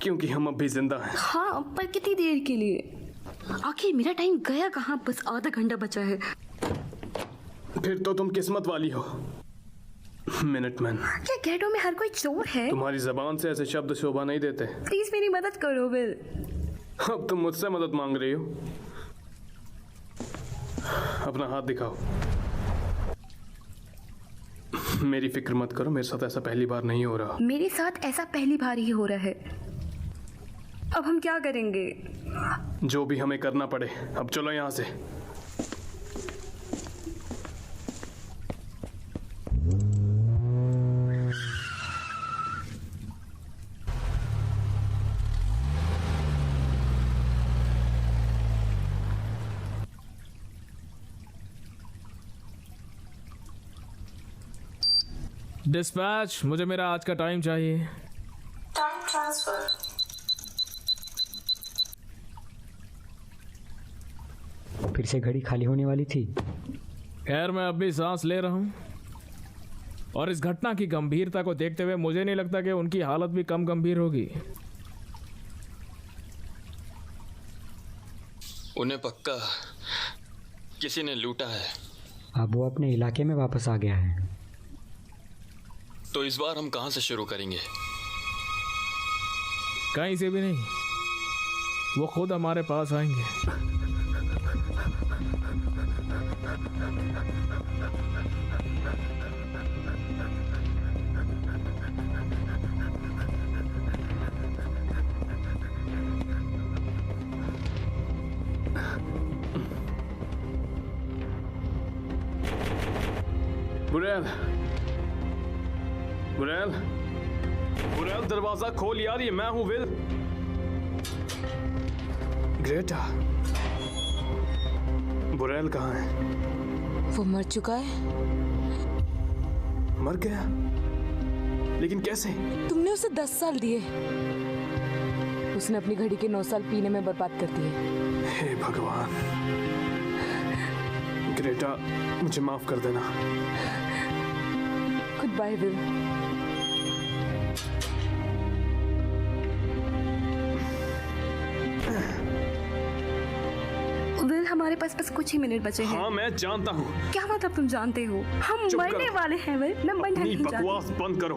क्योंकि हम अब भी जिंदा हैं। हाँ, पर कितनी देर के लिए? आखिर मेरा टाइम गया कहाँ? बस आधा घंटा बचा है। फिर तो तुम किस्मत वाली हो मिनटमैन। क्या गेटो में हर कोई चोर है? तुम्हारी जबान से ऐसे शब्द शोभा नहीं देते। प्लीज मेरी मदद करो विल। अब तुम मुझसे मदद मांग रही हो? अपना हाथ दिखाओ। मेरी फिक्र मत करो, मेरे साथ ऐसा पहली बार नहीं हो रहा। मेरे साथ ऐसा पहली बार ही हो रहा है। अब हम क्या करेंगे? जो भी हमें करना पड़े। अब चलो यहाँ से। डिस्पैच, मुझे मेरा आज का टाइम चाहिए। Time transfer. फिर से घड़ी खाली होने वाली थी। खैर, मैं अब भी सांस ले रहा हूँ और इस घटना की गंभीरता को देखते हुए मुझे नहीं लगता कि उनकी हालत भी कम गंभीर होगी। उन्हें पक्का किसी ने लूटा है। अब वो अपने इलाके में वापस आ गया है। तो इस बार हम कहां से शुरू करेंगे? कहीं से भी नहीं, वो खुद हमारे पास आएंगे। बुरेल, बुरेल, दरवाजा खोल यार, ये मैं हूं विल। ग्रेटा, बुरेल कहाँ है? वो मर चुका है। मर गया? लेकिन कैसे? तुमने उसे 10 साल दिए। उसने अपनी घड़ी के 9 साल पीने में बर्बाद कर दिए। हे भगवान। ग्रेटा, मुझे माफ कर देना। Good bye will. विल, हमारे पास बस कुछ ही मिनट बचे हैं। हाँ, मैं जानता हूँ। क्या मतलब तुम जानते हो? हम मरने वाले हैं विल। मैं मरना नहीं चाहती। बकवास बंद करो।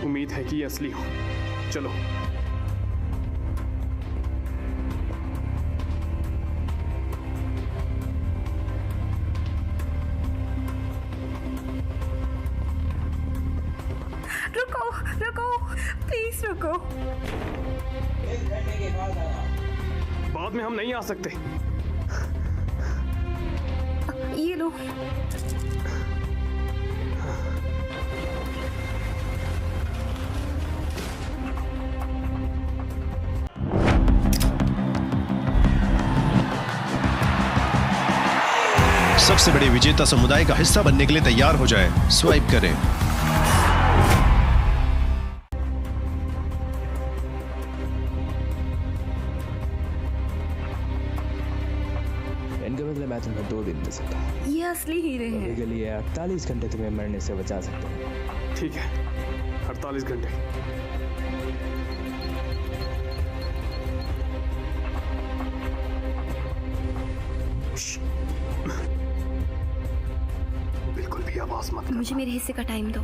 उम्मीद है कि ये असली हो। चलो। रुको, रुको, प्लीज रुको। बाद में हम नहीं आ सकते। ये लो। सबसे बड़े विजेता समुदाय का हिस्सा बनने के लिए तैयार हो जाए। स्वाइप करें। इनके बदले मैं तुम्हें 2 दिन दे सकता हूँ। ये असली हीरे हैं। अभी के लिए 48 घंटे तुम्हें मरने से बचा सकते हैं। ठीक है, 48 घंटे। बिल्कुल भी आवाज मत करना। मुझे मेरे हिस्से का टाइम दो।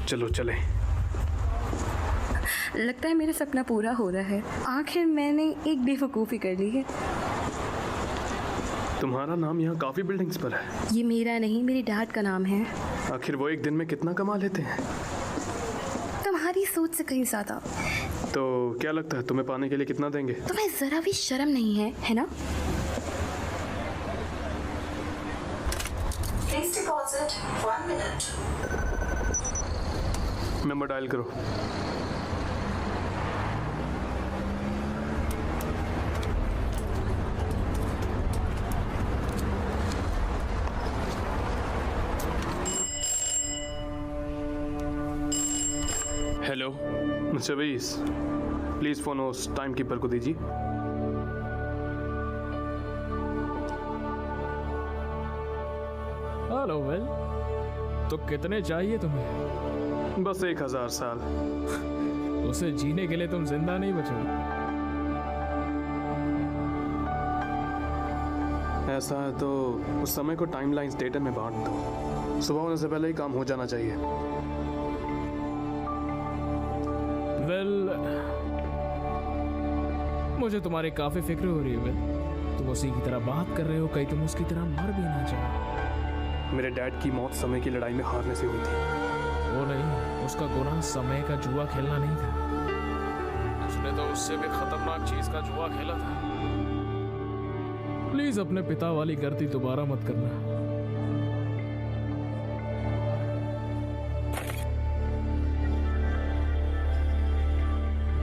चलो चले। लगता है मेरा सपना पूरा हो रहा है। आखिर मैंने एक बेवकूफ़ी कर ली है। तुम्हारा नाम यहाँ काफी बिल्डिंग्स पर है। ये मेरा नहीं, मेरे डैड का नाम है। आखिर वो एक दिन में कितना कमा लेते हैं? तुम्हारी सोच से कहीं ज्यादा। तो क्या लगता है तुम्हें पाने के लिए कितना देंगे? तुम्हें जरा भी शर्म नहीं है ना? Please deposit 1 minute. Number dial करो। हेलो मिस्टर वीस, प्लीज फोन उस टाइम कीपर को दीजिए। हेलो वेल, तो कितने चाहिए तुम्हें? बस 1000 साल। उसे जीने के लिए तुम जिंदा नहीं बचोगे। ऐसा है तो उस समय को टाइमलाइंस डेटा में बांट दो। सुबह होने से पहले ही काम हो जाना चाहिए। वेल, मुझे तुम्हारी काफी फिक्र हो रही है वेल। तुम उसी की तरह बात कर रहे हो, कहीं तुम उसकी तरह मर भी ना जाओ। मेरे डैड की मौत समय की लड़ाई में हारने से हुई थी। वो नहीं, उसका गुनाह समय का जुआ खेलना नहीं था। उसने तो उससे भी खतरनाक चीज का जुआ खेला था। प्लीज अपने पिता वाली गलती दोबारा मत करना।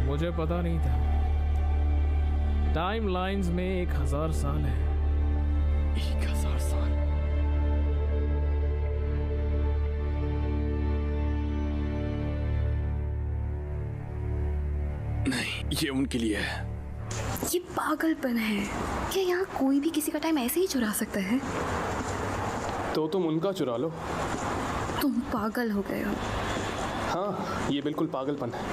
मुझे पता नहीं था। टाइम लाइन्स में 1000 साल है। 1000 साल? नहीं, ये उनके लिए है। ये पागलपन है। क्या यहाँ कोई भी किसी का टाइम ऐसे ही चुरा सकता है? तो तुम उनका चुरा लो। तुम पागल हो गए हो। हाँ, ये बिल्कुल पागलपन है।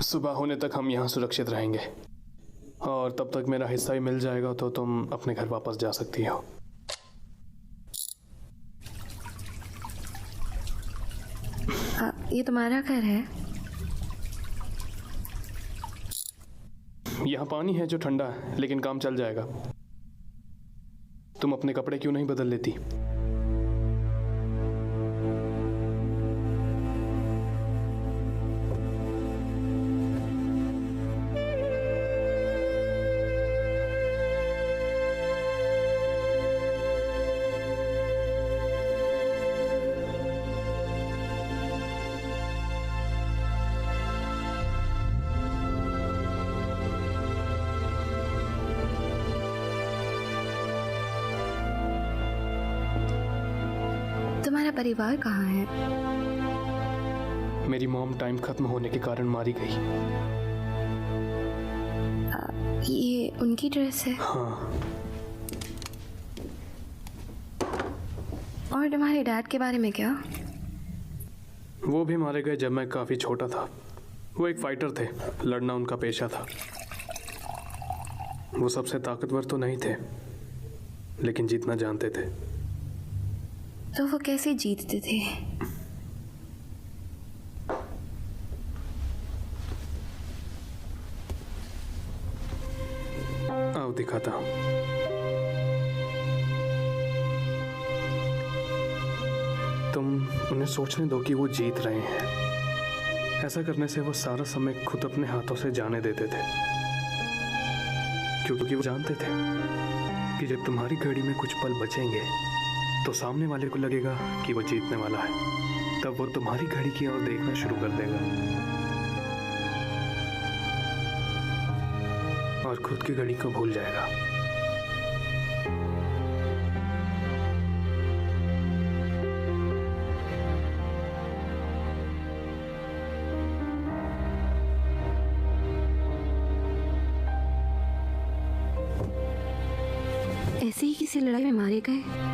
सुबह होने तक हम यहाँ सुरक्षित रहेंगे और तब तक मेरा हिस्सा ही मिल जाएगा तो तुम अपने घर वापस जा सकती हो। ये तुम्हारा घर है? यहाँ पानी है जो ठंडा है, लेकिन काम चल जाएगा। तुम अपने कपड़े क्यों नहीं बदल लेती? तुम्हारा परिवार कहाँ है? मेरी मॉम टाइम खत्म होने के कारण मारी गई। ये उनकी ड्रेस है? हाँ। और तुम्हारे डैड के बारे में क्या? वो भी मारे गए जब मैं काफी छोटा था। वो एक फाइटर थे, लड़ना उनका पेशा था। वो सबसे ताकतवर तो नहीं थे, लेकिन जीतना जानते थे। तो वो कैसे जीतते थे? आओ दिखाता हूं। तुम उन्हें सोचने दो कि वो जीत रहे हैं। ऐसा करने से वो सारा समय खुद अपने हाथों से जाने देते थे, क्योंकि वो जानते थे कि जब तुम्हारी घड़ी में कुछ पल बचेंगे तो सामने वाले को लगेगा कि वो जीतने वाला है। तब वो तुम्हारी घड़ी की ओर देखना शुरू कर देगा और खुद की घड़ी को भूल जाएगा। ऐसे ही किसी लड़ाई में मारे गए?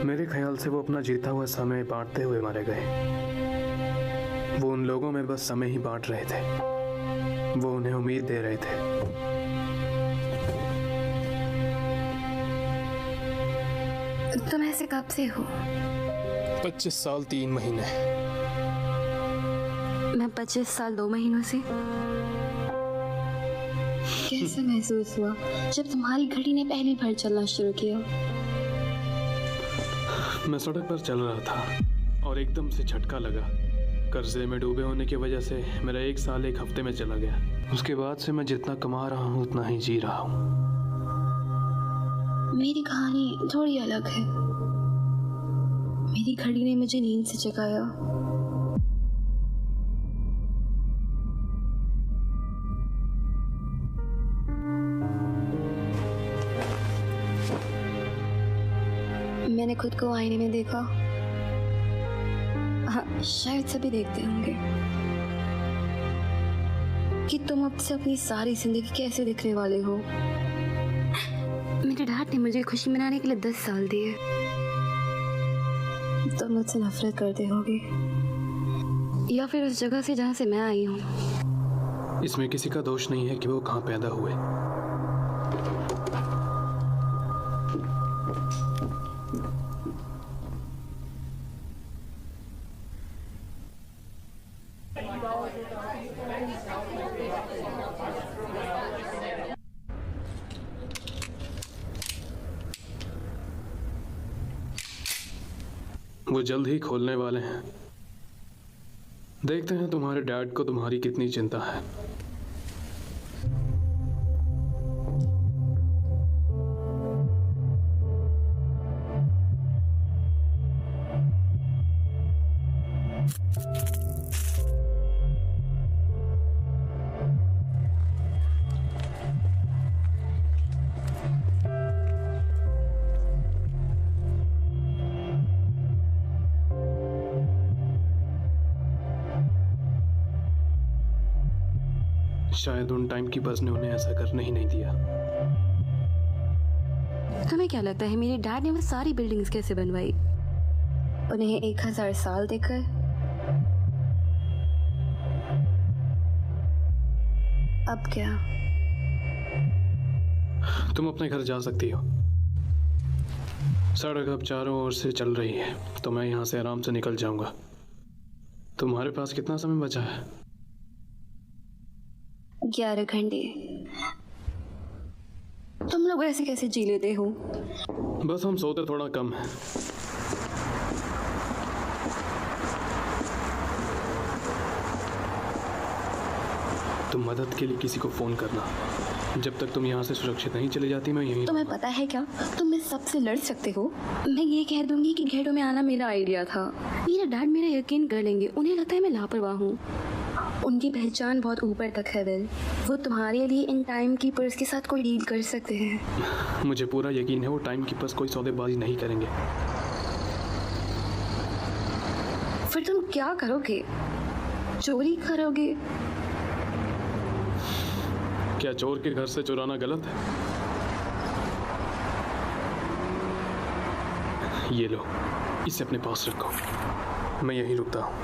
मेरे ख्याल से वो अपना जीता हुआ समय बांटते हुए मारे गए। वो उन लोगों में बस समय ही बांट रहे थे। वो उन्हें उम्मीद दे रहे थे। तुम ऐसे कब से हो? 25 साल 3 महीने। मैं 25 साल 2 महीनों से। कैसे महसूस हुआ जब तुम्हारी घड़ी ने पहली बार चलना शुरू किया? मैं सड़क पर चल रहा था और एकदम से झटका लगा। कर्जे में डूबे होने की वजह से मेरा 1 साल 1 हफ्ते में चला गया। उसके बाद से मैं जितना कमा रहा हूँ उतना ही जी रहा हूँ। मेरी कहानी थोड़ी अलग है। मेरी घड़ी ने मुझे नींद से जगाया। मैंने खुद को आईने में देखा हाँ, शायद सभी देखते होंगे कि तुम अब से अपनी सारी जिंदगी कैसे दिखने वाले हो। मेरे डैड ने मुझे खुशी मनाने के लिए 10 साल दिए। तुम मुझसे नफरत करते होगे, या फिर उस जगह से जहाँ से मैं आई हूँ। इसमें किसी का दोष नहीं है कि वो कहाँ पैदा हुए। वो जल्द ही खोलने वाले हैं। देखते हैं तुम्हारे डैड को तुम्हारी कितनी चिंता है। शायद उन टाइम कीपर्स ने उन्हें ऐसा करने ही नहीं दिया। तुम्हें क्या लगता है मेरे डैड ने वो सारी बिल्डिंग्स कैसे बनवाई? उन्हें 1000 साल देकर? अब क्या? तुम अपने घर जा सकती हो। सड़क अब चारों ओर से चल रही है, तो मैं यहाँ से आराम से निकल जाऊंगा। तुम्हारे पास कितना समय बचा है? 11 घंटे। तुम लोग ऐसे कैसे जी लेते हो? बस हम सोते थोड़ा कम है। तुम मदद के लिए किसी को फोन करना। जब तक तुम यहाँ से सुरक्षित नहीं चली जाती, मैं यहीं। तुम्हें पता है क्या, तुम इस सबसे लड़ सकते हो। मैं ये कह दूंगी कि घेरों में आना मेरा आइडिया था। मेरा डैड मेरा यकीन कर लेंगे। उन्हें लगता है मैं लापरवाह हूँ। उनकी पहचान बहुत ऊपर तक है विल। वो तुम्हारे लिए इन टाइम कीपर्स के साथ कोई डील कर सकते हैं। मुझे पूरा यकीन है वो टाइम कीपर्स कोई सौदेबाजी नहीं करेंगे। फिर तुम क्या करोगे? चोरी करोगे? क्या चोर के घर से चुराना गलत है? ये लो, इसे अपने पास रखो। मैं यहीं रुकता हूँ।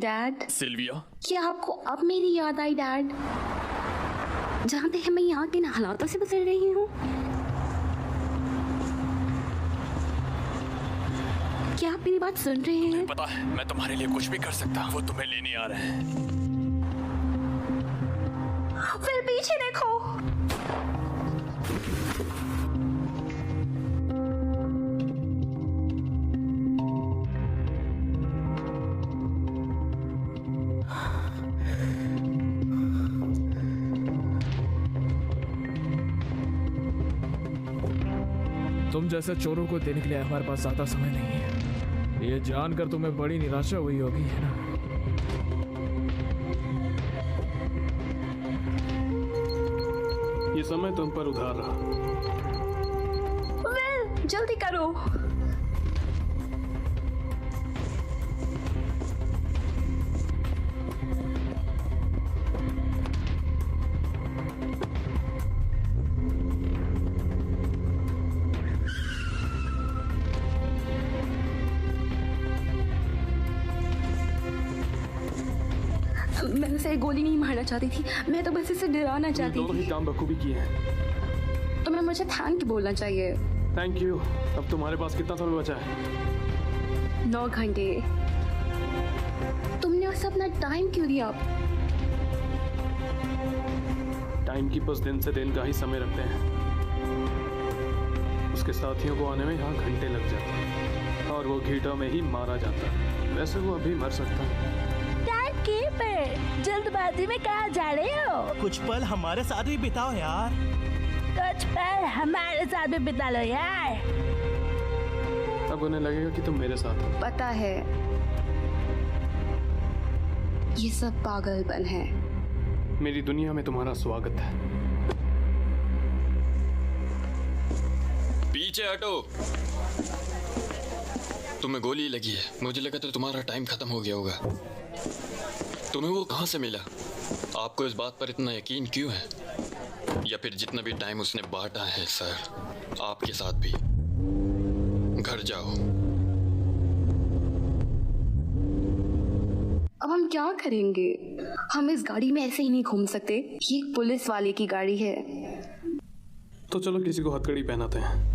डैड। सिल्विया, क्या आपको अब मेरी याद आई डैड? जानते हैं मैं यहाँ किन हालातों से गुजर रही हूँ? क्या आप मेरी बात सुन रहे हैं? पता है मैं तुम्हारे लिए कुछ भी कर सकता हूँ। वो तुम्हें लेने आ रहे हैं। फिर पीछे देखो। तुम जैसे चोरों को देने के लिए हमारे पास ज्यादा समय नहीं है। ये जानकर तुम्हें बड़ी निराशा हुई होगी, है ना? ये समय तुम पर उधार रहा। विल, जल्दी करो। मैं उसे गोली नहीं मारना चाहती थी। मैं तो बस इसे डराना चाहती थी। दोनों ही काम बखूबी किए हैं। तुम्हें मुझे थैंक बोलना चाहिए। Thank you. अब तुम्हारे पास कितना समय बचा है? 9 घंटे। तुमने उसे अपना टाइम क्यों दिया? टाइम कीपर्स दिन से दिन का ही समय रखते हैं। उसके साथियों को आने में यहाँ घंटे लग जाते हैं और वो घीटों में ही मारा जाता है। वैसे वो अभी मर सकता है। टाइम कीपर, जल्दबाजी में कहाँ जा रहे हो? कुछ पल हमारे साथ भी बिताओ यार। कुछ पल हमारे साथ भी बिता लो यार। अब उन्हें लगेगा कि तुम मेरे साथ हो। पता है, ये सब पागलपन है। मेरी दुनिया में तुम्हारा स्वागत है। पीछे हटो। तुम्हें गोली लगी है। मुझे लगा तो तुम्हारा टाइम खत्म हो गया होगा। तुम्हें वो कहाँ से मिला? आपको इस बात पर इतना यकीन क्यों है? या फिर जितना भी टाइम उसने बांटा है सर, आपके साथ भी। घर जाओ। अब हम क्या करेंगे? हम इस गाड़ी में ऐसे ही नहीं घूम सकते। ये एक पुलिस वाले की गाड़ी है। तो चलो किसी को हथकड़ी पहनाते हैं।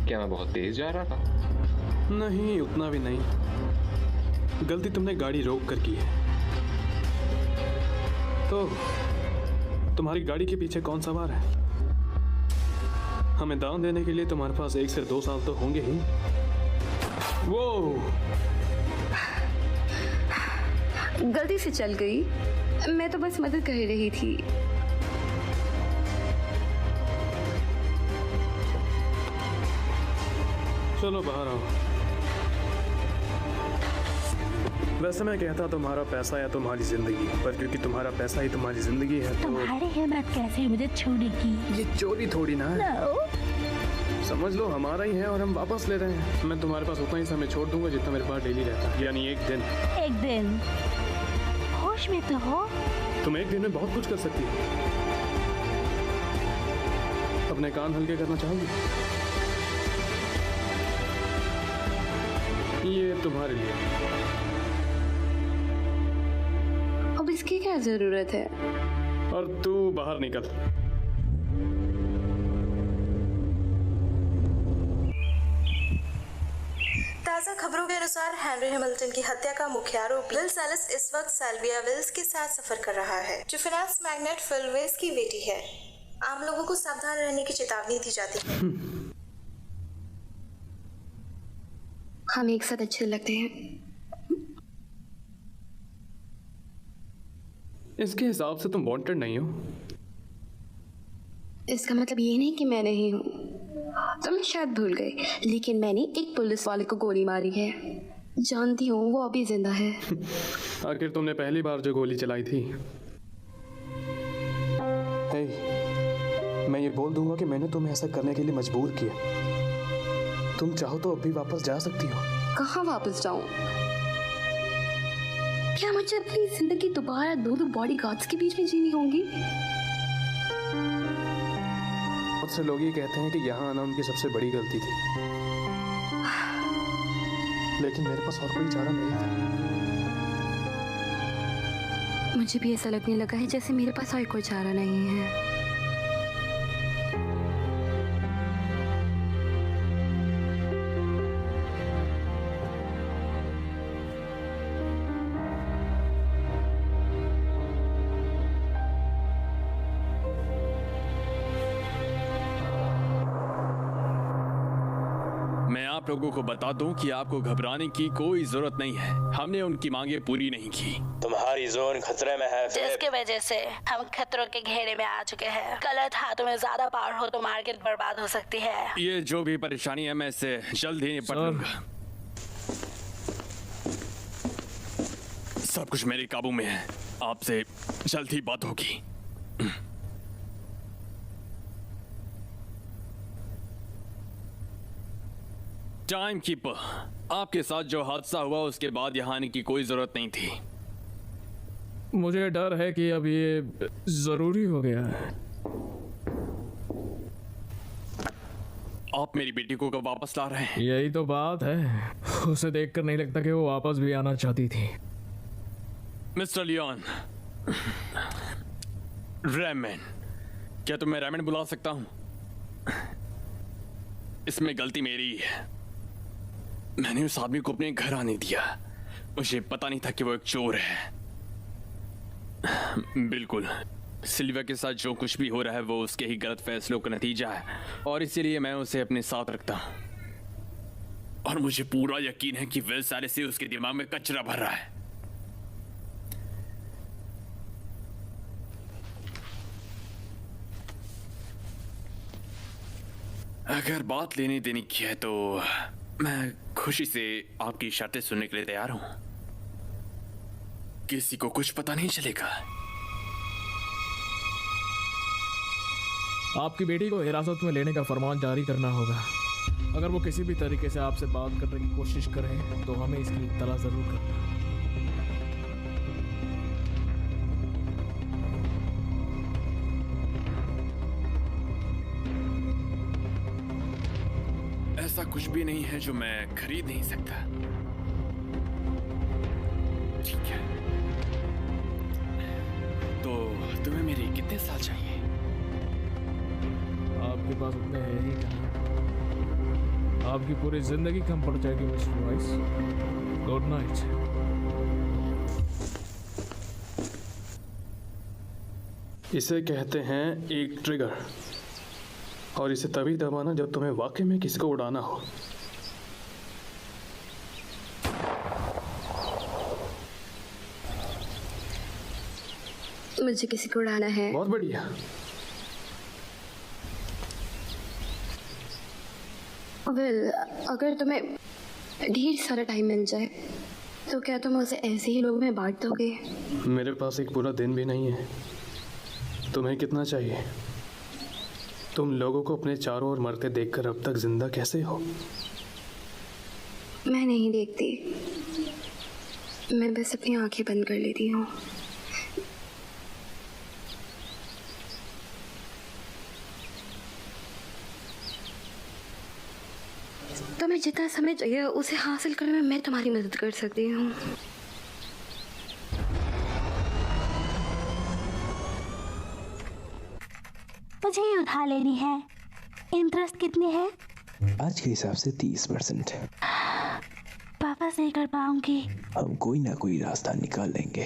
क्या मैं बहुत तेज जा रहा था? नहीं, उतना भी नहीं। गलती तुमने गाड़ी रोक कर की है। तो तुम्हारी गाड़ी के पीछे कौन सवार है? हमें दान देने के लिए तुम्हारे पास 1 से 2 साल तो होंगे ही। वो गलती से चल गई। मैं तो बस मदद कर रही थी। चलो बाहर आओ। वैसे मैं कहता तुम्हारा पैसा या तुम्हारी जिंदगी, पर क्योंकि तुम्हारा पैसा ही तुम्हारी जिंदगी है तो तुम्हारी हिम्मत कैसे मुझे छोड़ेगी? ये चोरी थोड़ी ना है। No. समझ लो हमारा ही है और हम वापस ले रहे हैं। मैं तुम्हारे पास उतना ही समय छोड़ दूंगा जितना मेरे पास डेली रहता है, यानी 1 दिन। 1 दिन? होश में तो हो। तुम 1 दिन में बहुत कुछ कर सकती हो। अपने कान हल्के करना चाहोगी? ये तुम्हारे लिए। अब इसकी क्या जरूरत है? और तू बाहर निकल। ताज़ा खबरों के अनुसार हेनरी हैमिल्टन की हत्या का मुख्य आरोपी विल सैलिस इस वक्त सैल्विया विल्स के साथ सफर कर रहा है, जो फाइनेंस मैग्नेट फिल विल्स की बेटी है। आम लोगों को सावधान रहने की चेतावनी दी जाती है। हम एक साथ अच्छे लगते हैं। इसके हिसाब से तुम वांटेड नहीं हो। इसका मतलब ये नहीं कि मैं नहीं हूँ। तुम शायद भूल गए, लेकिन मैंने एक पुलिस वाले को गोली मारी है। जानती हूँ वो अभी जिंदा है। आखिर तुमने पहली बार जो गोली चलाई थी। हे, मैं ये बोल दूंगा कि मैंने तुम्हें ऐसा करने के लिए मजबूर किया। तुम चाहो तो अभी वापस जा सकती हो। कहाँ वापस जाऊं? क्या मुझे अपनी जिंदगी दोबारा 2 बॉडीगार्ड्स के बीच में जीनी होगी? बहुत से लोग ये कहते हैं कि यहाँ आना उनकी सबसे बड़ी गलती थी, लेकिन मेरे पास और कोई चारा नहीं था। मुझे भी ऐसा लगने लगा है जैसे मेरे पास और कोई चारा नहीं है। आप लोगों को बता दूं कि आपको घबराने की कोई जरूरत नहीं है। हमने उनकी मांगे पूरी नहीं की। तुम्हारी जोन खतरे में है। जिसकी वजह से हम खतरों के घेरे में आ चुके हैं। गलत हाथों में ज्यादा पावर हो तो मार्केट बर्बाद हो सकती है। ये जो भी परेशानी है मैं इससे जल्द ही निपट लूंगा। सब कुछ मेरे काबू में है। आपसे जल्द ही बात होगी। टाइम कीपर, आपके साथ जो हादसा हुआ उसके बाद यहाँ आने की कोई जरूरत नहीं थी। मुझे डर है कि अब ये जरूरी हो गया है। आप मेरी बेटी को कब वापस ला रहे हैं? यही तो बात है। उसे देखकर नहीं लगता कि वो वापस भी आना चाहती थी। मिस्टर लियोन, रैमन, क्या तुम्हें रैमन बुला सकता हूं? इसमें गलती मेरी है। मैंने उस आदमी को अपने घर आने दिया। मुझे पता नहीं था कि वो एक चोर है। बिल्कुल, सिल्विया के साथ जो कुछ भी हो रहा है वो उसके ही गलत फैसलों का नतीजा है, और इसीलिए मैं उसे अपने साथ रखता हूं। और मुझे पूरा यकीन है कि विल सैलिस से उसके दिमाग में कचरा भर रहा है। अगर बात लेने देने की है तो मैं खुशी से आपकी शर्तें सुनने के लिए तैयार हूं। किसी को कुछ पता नहीं चलेगा। आपकी बेटी को हिरासत में लेने का फरमान जारी करना होगा। अगर वो किसी भी तरीके से आपसे बात करने की कोशिश करे तो हमें इसकी इत्तला जरूर करना। ऐसा कुछ भी नहीं है जो मैं खरीद नहीं सकता। ठीक है, तो तुम्हें मेरे कितने साल चाहिए? आपके पास उतने हैं ही कहाँ? आपकी पूरी जिंदगी कम पड़ जाएगी मिस्टर वाइस। Good night. इसे कहते हैं एक ट्रिगर, और इसे तभी दबाना जब तुम्हें वाकई में किसी को उड़ाना हो। मुझे किसी को उड़ाना है। बहुत बढ़िया। वेल, अगर तुम्हें ढेर सारा टाइम मिल जाए तो क्या तुम उसे ऐसे ही लोगों में बांट दोगे? मेरे पास एक पूरा दिन भी नहीं है। तुम्हें कितना चाहिए? तुम लोगों को अपने चारों ओर मरते देखकर अब तक जिंदा कैसे हो? मैं नहीं देखती, मैं बस अपनी आंखें बंद कर लेती हूँ। तुम्हें जितना समय चाहिए उसे हासिल करने में मैं तुम्हारी मदद कर सकती हूँ। मुझे ये उधार लेनी है। इंटरेस्ट कितनी है? आज के हिसाब से 30%। पापा से कर पाऊंगी। हम कोई ना कोई रास्ता निकाल लेंगे।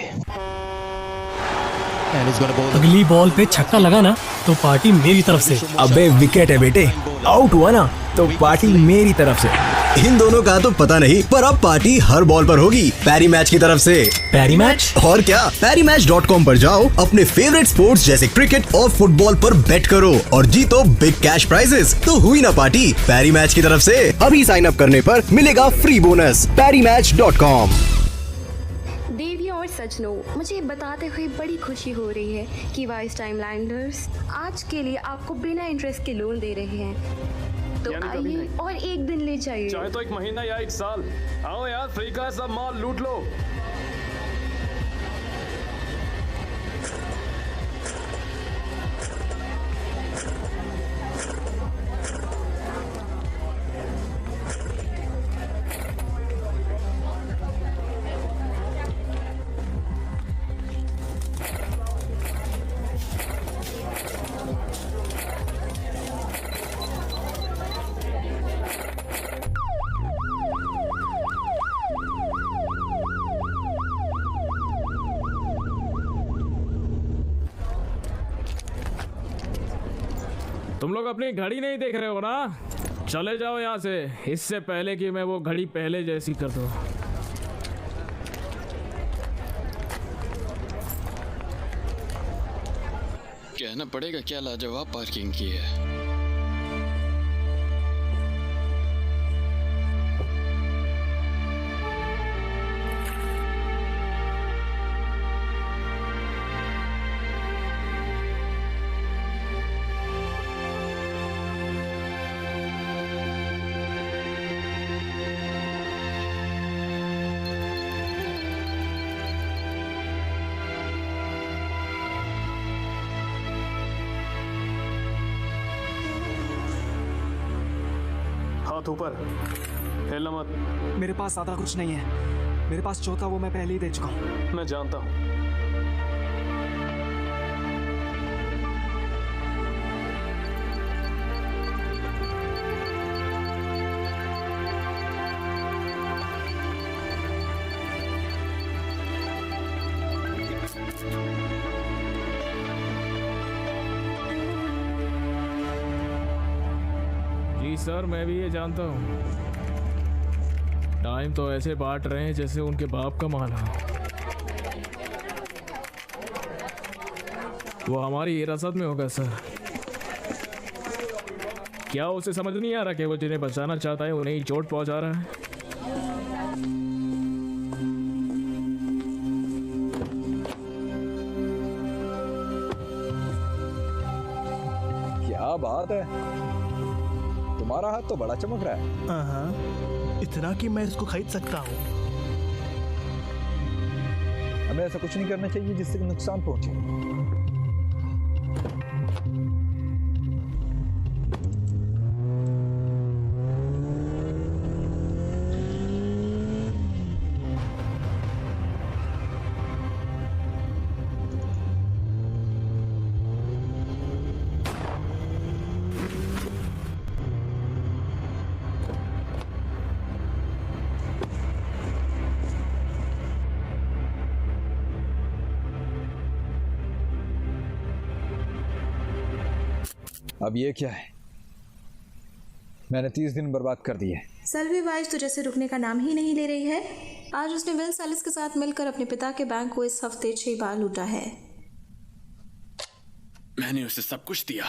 अगली बॉल पे छक्का लगा ना तो पार्टी मेरी तरफ से। अबे विकेट है बेटे, आउट हुआ ना तो पार्टी मेरी तरफ से। इन दोनों का तो पता नहीं, पर अब पार्टी हर बॉल पर होगी पैरी मैच की तरफ से। पैरी मैच? और क्या, PariMatch.com पर जाओ, अपने फेवरेट स्पोर्ट्स जैसे क्रिकेट और फुटबॉल पर बेट करो और जीतो बिग कैश प्राइजेस। तो हुई ना पार्टी पैरी मैच की तरफ से। अभी साइन अप करने पर मिलेगा फ्री बोनस। PariMatch.com। देवियों और सज्जनों, मुझे बताते हुए बड़ी खुशी हो रही है कि वाइस टाइमलाइनर्स आज के लिए आपको बिना इंटरेस्ट के लोन दे रहे हैं। तो आइए और एक दिन ले जाइए, चाहे तो 1 महीना या 1 साल। आओ यार, फ्री का सब माल लूट लो। तुम लोग अपनी घड़ी नहीं देख रहे हो ना? चले जाओ यहाँ से, इससे पहले कि मैं वो घड़ी पहले जैसी कर दूँ। कहना पड़ेगा क्या लाजवाब पार्किंग की है। हाथ ऊपर, हिलना मत। मेरे पास ज्यादा कुछ नहीं है। मेरे पास जो था वो मैं पहले ही दे चुका हूँ। मैं जानता हूँ। जी सर, मैं भी ये जानता हूँ। टाइम तो ऐसे बांट रहे हैं जैसे उनके बाप का माल हो। वो हमारी हिरासत में होगा सर। क्या उसे समझ नहीं आ रहा कि वो जिन्हें बचाना चाहता है उन्हें ही चोट पहुंचा रहा है? क्या बात है, तुम्हारा हाथ तो बड़ा चमक रहा है। हाँ, इतना कि मैं इसको खरीद सकता हूँ। हमें ऐसा कुछ नहीं करना चाहिए जिससे नुकसान पहुंचे। अब ये क्या है? मैंने 30 दिन बर्बाद कर दिए। सल्वी वाइज तो जैसे रुकने का नाम ही नहीं ले रही है। आज उसने विल सैलिस के साथ मिलकर अपने पिता के बैंक को इस हफ्ते 6 बार लूटा है। मैंने उसे सब कुछ दिया।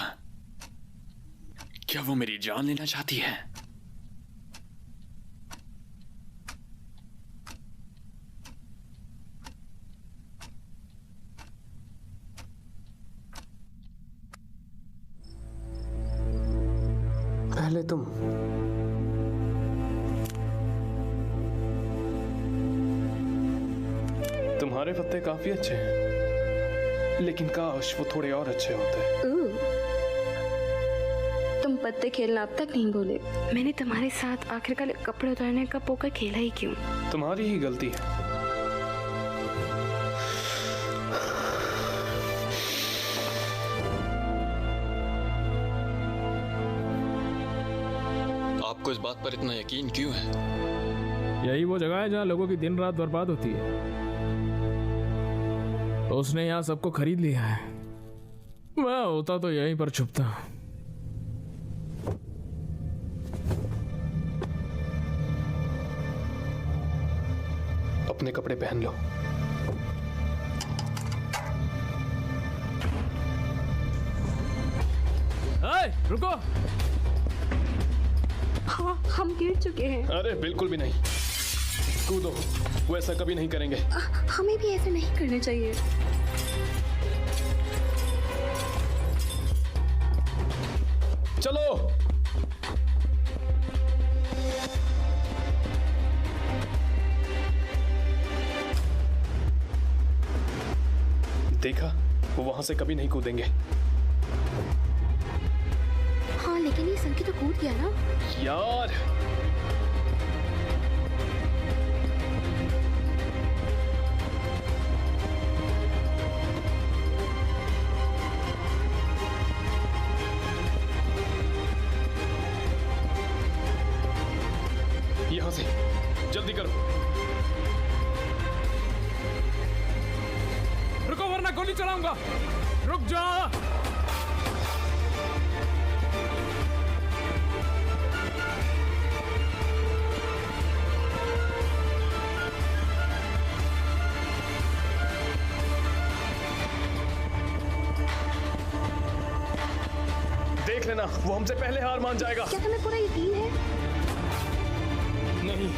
क्या वो मेरी जान लेना चाहती है? पहले तुम तुम्हारे पत्ते काफी अच्छे हैं, लेकिन काश वो थोड़े और अच्छे होते। तुम पत्ते खेलना अब तक नहीं भूले। मैंने तुम्हारे साथ आखिरकार कपड़े उतारने का पोकर खेला ही क्यों? तुम्हारी ही गलती है। आपको इस बात पर इतना यकीन क्यों है? यही वो जगह है जहाँ लोगों की दिन रात बर्बाद होती है। उसने यहाँ सबको खरीद लिया है। मैं होता तो यहीं पर छुपता। अपने कपड़े पहन लो। रुको। हाँ, हम गिर चुके हैं। अरे बिल्कुल भी नहीं, कूदो। वो ऐसा कभी नहीं करेंगे। हमें भी ऐसा नहीं करना चाहिए। चलो। देखा, वो वहां से कभी नहीं कूदेंगे। हाँ, लेकिन ये संकी तो कूद गया ना यार। यहां से जल्दी करो। रुको वरना गोली चलाऊंगा। रुक जा। देख लेना, वो हमसे पहले हार मान जाएगा। क्या तुम्हें पूरा यकीन है? नहीं।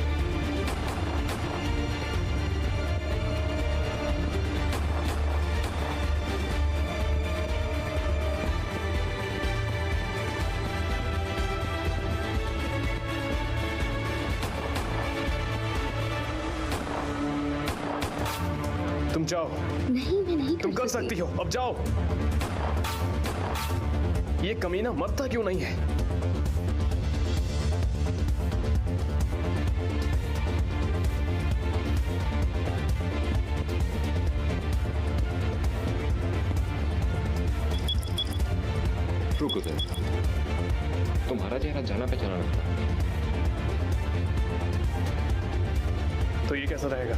तुम जाओ। नहीं, मैं नहीं तुम कर सकती हो, अब जाओ। ये कमीना मरता क्यों नहीं है? रुको जरा, तुम्हारा चेहरा जाना पहचाना लगता है। तो ये कैसा रहेगा?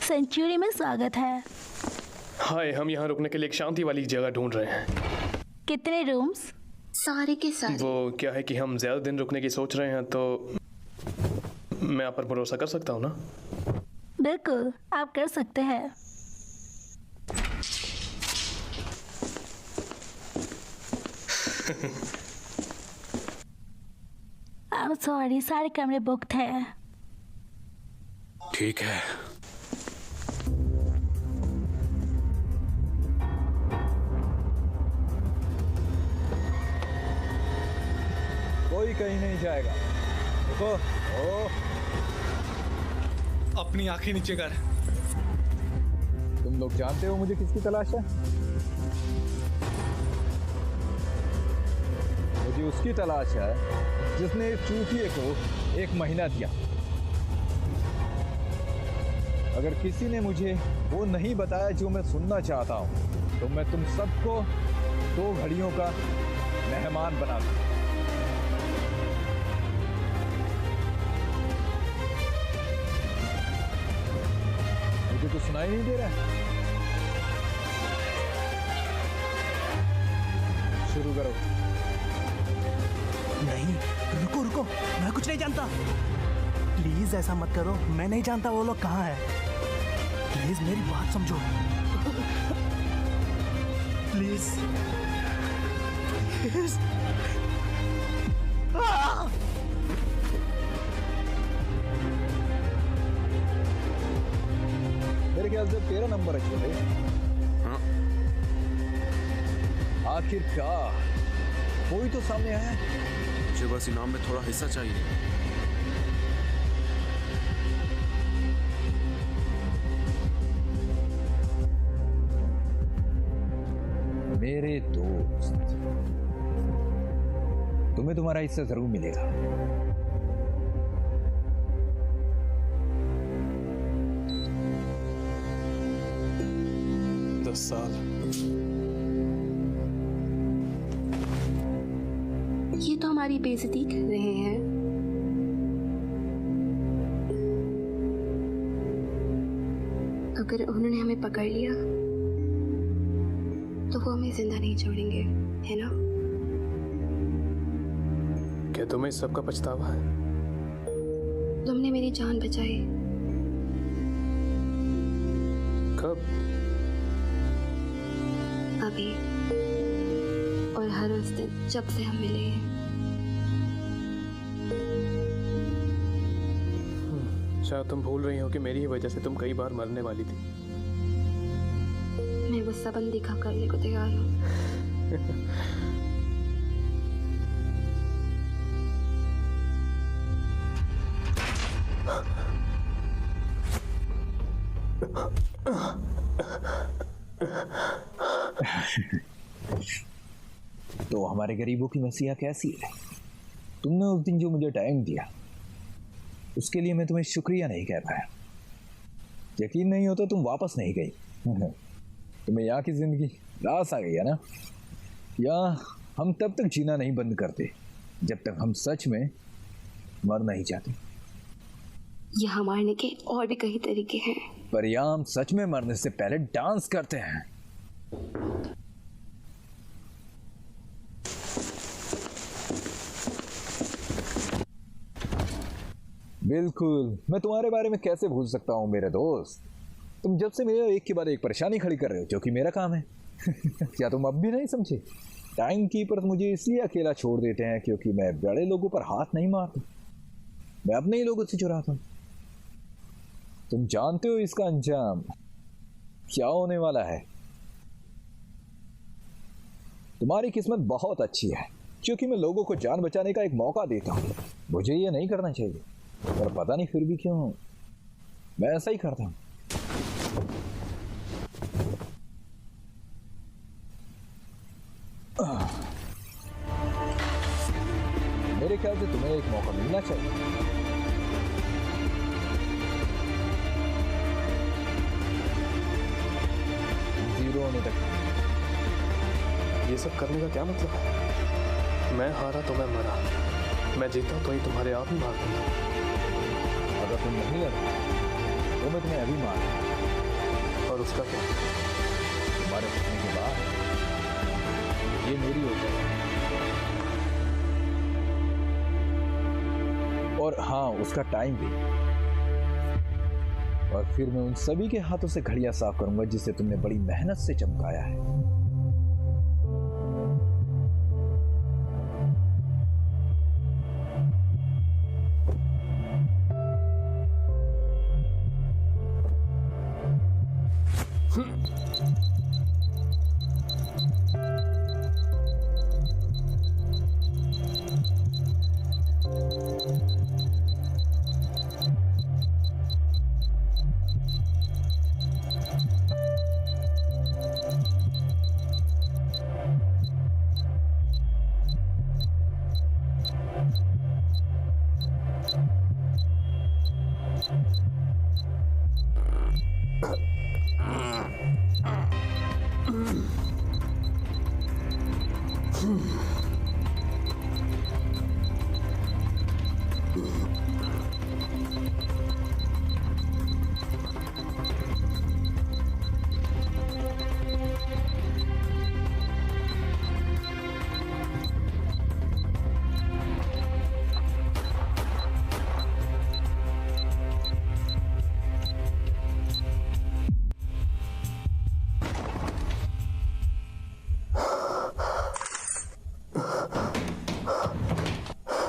सेंचुरी में स्वागत है। हाय, हम यहाँ रुकने के लिए एक शांति वाली जगह ढूंढ रहे हैं। कितने रूम्स? सारे के सारे। वो क्या है कि हम ज्यादा दिन रुकने की सोच रहे हैं, तो मैं आप पर भरोसा कर सकता हूँ ना? बिल्कुल, आप कर सकते हैं। I'm sorry, सारे कमरे बुकड हैं। ठीक है। कोई कहीं नहीं जाएगा। देखो, अपनी आंखें नीचे कर। तुम लोग जानते हो मुझे किसकी तलाश है? मुझे उसकी तलाश है जिसने इस चूतिए को 1 महीना दिया। अगर किसी ने मुझे वो नहीं बताया जो मैं सुनना चाहता हूं, तो मैं तुम सबको 2 घड़ियों का मेहमान बना दूं। मुझे तो सुनाई नहीं दे रहा है। शुरू करो। नहीं, रुको रुको, मैं कुछ नहीं जानता। प्लीज ऐसा मत करो, मैं नहीं जानता वो लोग कहाँ हैं। प्लीज मेरी बात समझो। Please please. मेरे ख्याल से 13 नंबर है छोटे। हाँ। आखिरकार कोई तो सामने आया। मुझे बस इनाम में थोड़ा हिस्सा चाहिए। मेरे दोस्त, तुम्हें तुम्हारा हिस्सा जरूर मिलेगा। 10 साल। ये तो हमारी बेइज्जती कर रहे हैं। अगर उन्होंने हमें पकड़ लिया तो वो हमें जिंदा नहीं छोड़ेंगे, है ना? क्या तुम्हें इस सब का पछतावा है? तुमने मेरी जान बचाई। कब? अभी, और हर उस दिन जब से हम मिले हैं। शायद तुम भूल रही हो कि मेरी ही वजह से तुम कई बार मरने वाली थी। मैं वो सब अनदेखा करने को तैयार हूँ। तो हमारे गरीबों की मसीहा कैसी है? तुमने उस दिन जो मुझे टाइम दिया, उसके लिए मैं तुम्हें शुक्रिया नहीं कह पाया। यकीन नहीं होता तुम वापस नहीं गई। तुम्हें यहाँ की जिंदगी रास आ गई है ना? यहाँ हम तब तक जीना नहीं बंद करते जब तक हम सच में मर नहीं जाते। यहाँ मारने के और भी कई तरीके हैं, पर यहाँ हम सच में मरने से पहले डांस करते हैं। बिल्कुल, मैं तुम्हारे बारे में कैसे भूल सकता हूँ मेरे दोस्त। तुम जब से मेरे एक के बाद एक परेशानी खड़ी कर रहे हो, जो कि मेरा काम है। क्या तुम अब भी नहीं समझे? टाइम कीपर मुझे इसलिए अकेला छोड़ देते हैं क्योंकि मैं बड़े लोगों पर हाथ नहीं मारता, मैं अपने ही लोगों से चुराता हूँ। तुम जानते हो इसका अंजाम क्या होने वाला है। तुम्हारी किस्मत बहुत अच्छी है क्योंकि मैं लोगों को जान बचाने का एक मौका देता हूँ। मुझे ये नहीं करना चाहिए, पर पता नहीं फिर भी क्यों मैं ऐसा ही करता हूँ। मेरे ख्याल से तुम्हें एक मौका मिलना चाहिए। जीरो होने तक। ये सब करने का क्या मतलब है? मैं हारा तो मैं मरा, मैं जीता तो ही तुम्हारे आप ही मार दूंगा। अगर तुम नहीं लड़ते तो मैं तुम्हें अभी मार दूंगा। और उसका क्या? तुम्हारे फंसने के बाद ये मेरी हो जाएगी। और हाँ, उसका टाइम भी। और फिर मैं उन सभी के हाथों से घड़ियां साफ करूंगा जिसे तुमने बड़ी मेहनत से चमकाया है।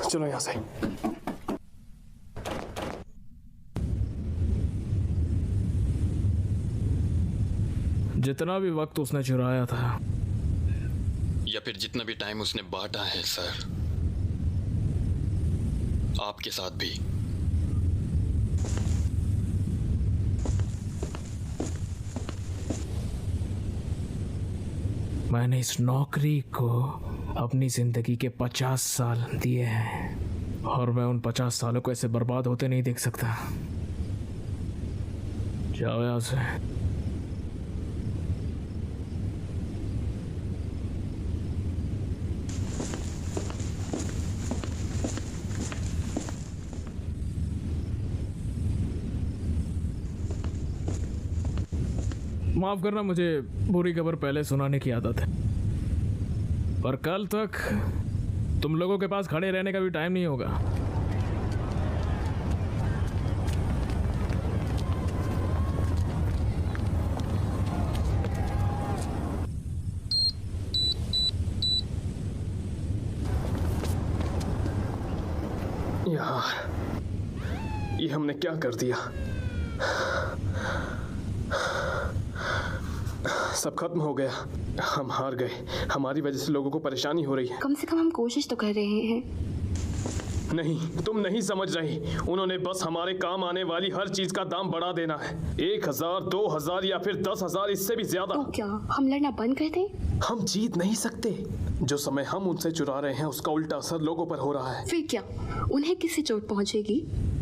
चलो यहां से। जितना भी वक्त उसने चुराया था या फिर जितना भी टाइम उसने बांटा है सर, आपके साथ भी। मैंने इस नौकरी को अपनी जिंदगी के 50 साल दिए हैं और मैं उन 50 सालों को ऐसे बर्बाद होते नहीं देख सकता। जाओ यहां से। माफ करना, मुझे बुरी खबर पहले सुनाने की आदत है, पर कल तक तुम लोगों के पास खड़े रहने का भी टाइम नहीं होगा। यार, ये हमने क्या कर दिया? सब खत्म हो गया, हम हार गए। हमारी वजह से लोगों को परेशानी हो रही है। कम से कम हम कोशिश तो कर रहे हैं। नहीं, तुम नहीं समझ रही। उन्होंने बस हमारे काम आने वाली हर चीज का दाम बढ़ा देना है। 1000, 2000 या फिर 10,000, इससे भी ज्यादा। तो क्या हम लड़ना बंद कर दें? हम जीत नहीं सकते। जो समय हम उनसे चुरा रहे हैं उसका उल्टा असर लोगों पर हो रहा है। फिर क्या उन्हें किससे चोट पहुंचेगी?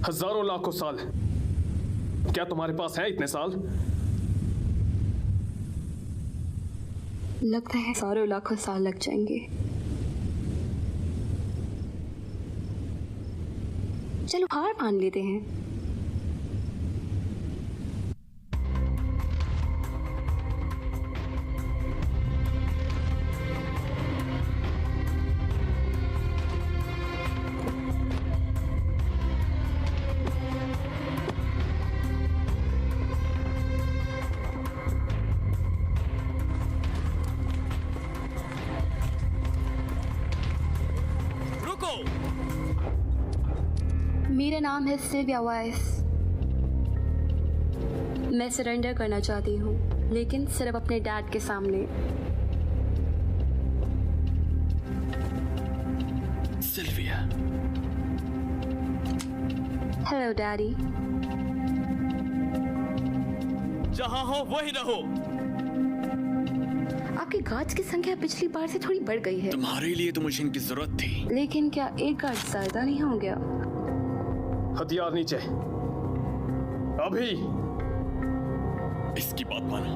हजारों लाखों साल। क्या तुम्हारे पास है इतने साल? लगता है हजारों लाखों साल लग जाएंगे। चलो हार मान लेते हैं। मेरा नाम है सिल्विया वाइस। मैं सरेंडर करना चाहती हूँ, लेकिन सिर्फ अपने डैड के सामने। Sylvia, hello daddy. जहां हो वहीं रहो। आपके गार्ड्स की संख्या पिछली बार से थोड़ी बढ़ गई है। तुम्हारे लिए तो मुझे इनकी जरूरत थी। लेकिन क्या एक गार्ड ज्यादा नहीं हो गया? हथियार नीचे अभी। इसकी बात मानो।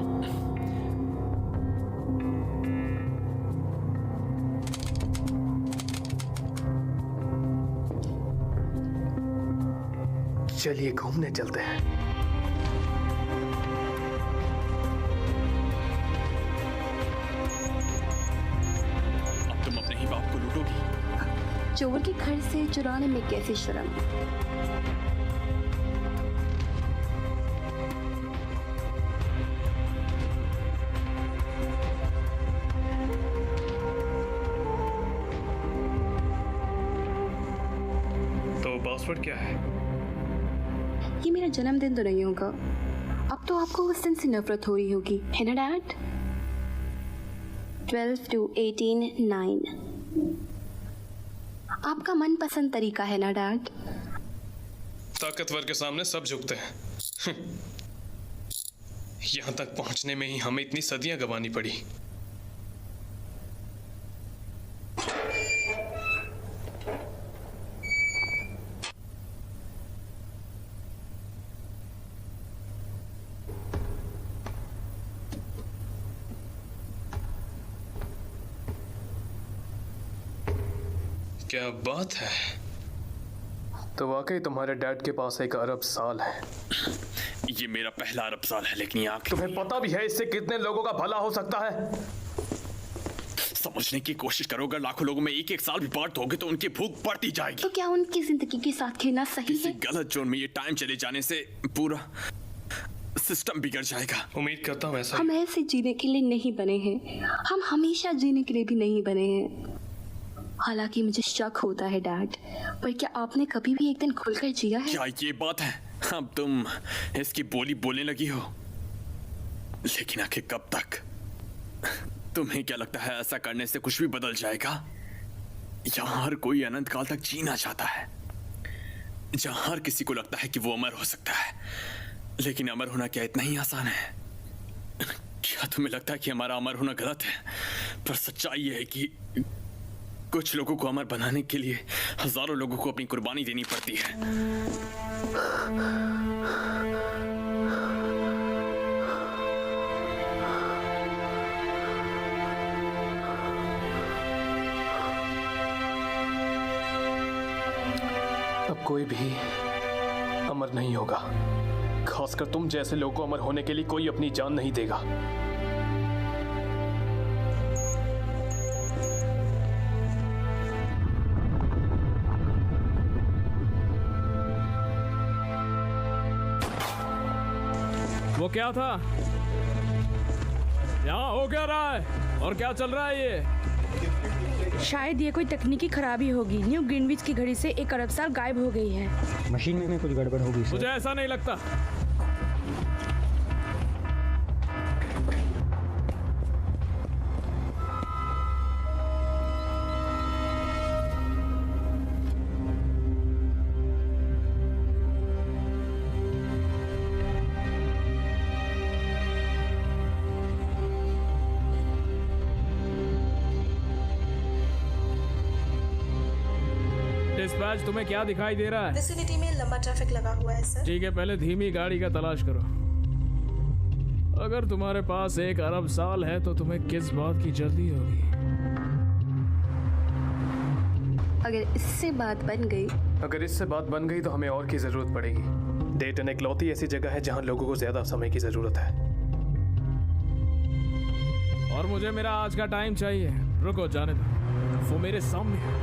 चलिए घूमने चलते हैं। अब तुम अपने ही बाप को लूटोगी। चोर के घर से चुराने में कैसी शर्म। तो पासवर्ड क्या है? ये मेरा जन्मदिन तो नहीं होगा। अब तो आपको उस दिन से नफरत हो रही होगी, है ना डैड? 12 to 18 9 आपका मनपसंद तरीका है ना डैड? ताकतवर के सामने सब झुकते हैं। यहां तक पहुंचने में ही हमें इतनी सदियां गंवानी पड़ी। क्या बात है। तो वाकई तुम्हारे डैड के पास 1 अरब साल है। ये मेरा पहला अरब साल है, लेकिन यहाँ तुम्हें पता भी है इससे कितने लोगों का भला हो सकता है? समझने की कोशिश करो। अगर लाखों लोगों में 1-1 साल भी बांट दोगे तो उनकी भूख बढ़ती जाएगी। तो क्या उनकी जिंदगी के साथ खेलना सही किसी है? गलत जोन में ये टाइम चले जाने से पूरा सिस्टम बिगड़ जाएगा। उम्मीद करता हूँ ऐसा। हम ऐसे जीने के लिए नहीं बने हैं। हम हमेशा जीने के लिए भी नहीं बने हैं। हालांकि मुझे शक होता है डैड, पर क्या आपने कभी भी एक दिन खुलकर जिया है? क्या ये बात है? अब तुम इसकी बोली बोलने लगी हो, लेकिन आखिर कब तक? तुम्हें क्या लगता है ऐसा करने से कुछ भी बदल जाएगा? यहाँ हर कोई अनंत काल तक जीना चाहता है, जहाँ हर किसी को लगता है कि वो अमर हो सकता है। लेकिन अमर होना क्या इतना ही आसान है? क्या तुम्हें लगता है कि हमारा अमर होना गलत है? पर सच्चाई ये है कि कुछ लोगों को अमर बनाने के लिए हजारों लोगों को अपनी कुर्बानी देनी पड़ती है। अब कोई भी अमर नहीं होगा। खासकर तुम जैसे लोगों को अमर होने के लिए कोई अपनी जान नहीं देगा। वो क्या था? यहाँ हो क्या रहा है और क्या चल रहा है ये? शायद ये कोई तकनीकी खराबी होगी। न्यू ग्रीनविच की घड़ी से 1 अरब साल गायब हो गई है। मशीन में कुछ गड़बड़ होगी सर। मुझे ऐसा नहीं लगता। डिस्पैच, तुम्हें क्या दिखाई दे रहा है? विसिनिटी में लंबा ट्रैफिक लगा हुआ है सर। ठीक है, पहले धीमी गाड़ी का तलाश करो। अगर तुम्हारे पास 1 अरब साल है तो तुम्हें किस बात की जल्दी होगी? अगर इससे बात बन गई तो हमें और की जरूरत पड़ेगी। डेटन इकलौती ऐसी जगह है जहां लोगों को ज्यादा समय की जरूरत है। और मुझे मेरा आज का टाइम चाहिए। रुको, जाने दो, वो मेरे सामने है।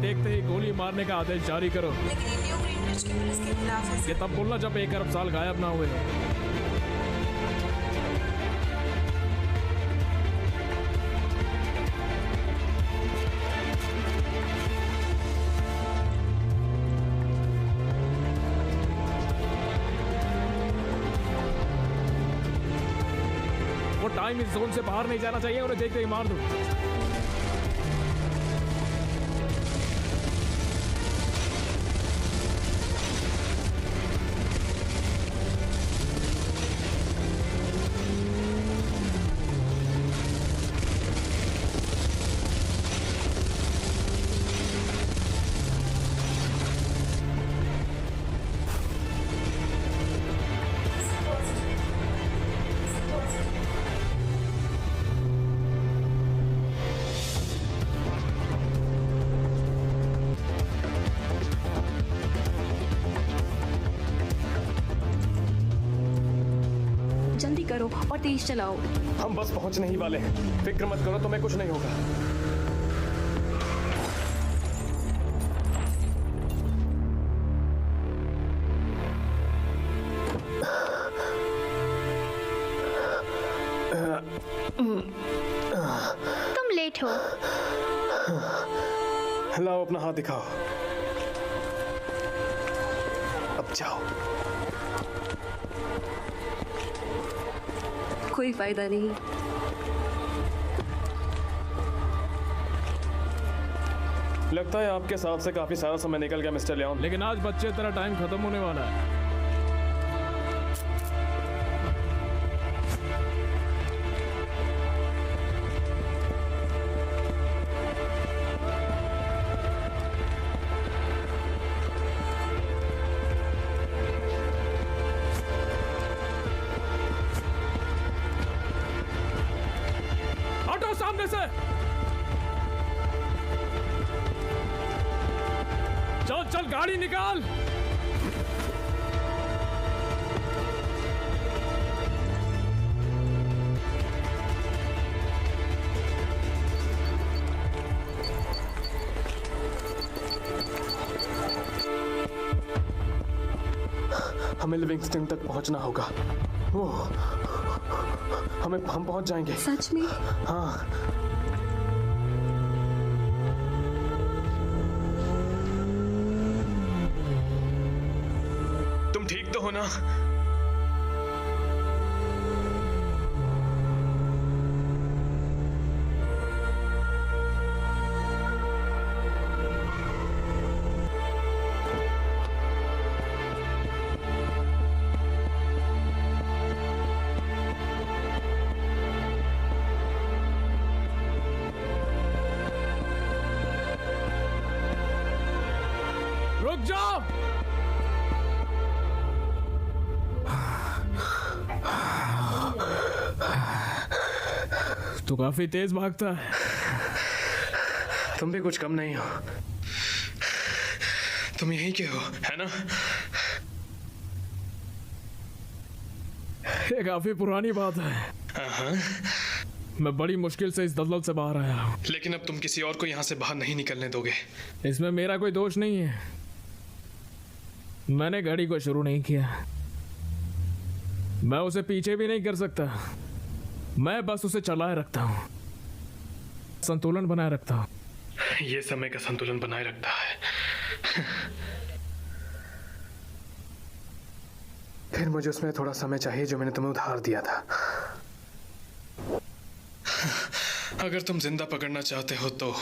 देखते ही गोली मारने का आदेश जारी करो। लेकिन न्यू ग्रीनविच की पुलिस के खिलाफ है। ये तब बोलना जब 1 अरब साल गायब ना हुए। वो वो टाइम इस जोन से बाहर नहीं जाना चाहिए, उन्हें देखते ही मार दो। जल्दी करो और तेज चलाओ। हम बस पहुंचने ही वाले हैं, फिक्र मत करो, तुम्हें कुछ नहीं होगा। तुम लेट हो। लाओ अपना हाथ दिखाओ, अब जाओ। कोई फायदा नहीं। लगता है आपके साथ से काफी सारा समय निकल गया मिस्टर लियोन। लेकिन आज बच्चे तेरा टाइम खत्म होने वाला है। सामने से चल चल, गाड़ी निकाल। हमें लिविंगस्टन तक पहुंचना होगा। वो हम पहुंच जाएंगे। सच में? हाँ। तुम ठीक तो हो ना? रुक जाओ। तू काफी तेज भागता है। तुम भी कुछ कम नहीं हो। तुम यहीं के हो, है ना? ये काफी पुरानी बात है। हाँ। मैं बड़ी मुश्किल से इस दलदल से बाहर आया हूँ। लेकिन अब तुम किसी और को यहाँ से बाहर नहीं निकलने दोगे। इसमें मेरा कोई दोष नहीं है। मैंने गाड़ी को शुरू नहीं किया, मैं उसे पीछे भी नहीं कर सकता। मैं बस उसे चलाए रखता हूँ, संतुलन बनाए रखता हूँ। ये समय का संतुलन बनाए रखता है। फिर मुझे उसमें थोड़ा समय चाहिए जो मैंने तुम्हें उधार दिया था। अगर तुम जिंदा पकड़ना चाहते हो तो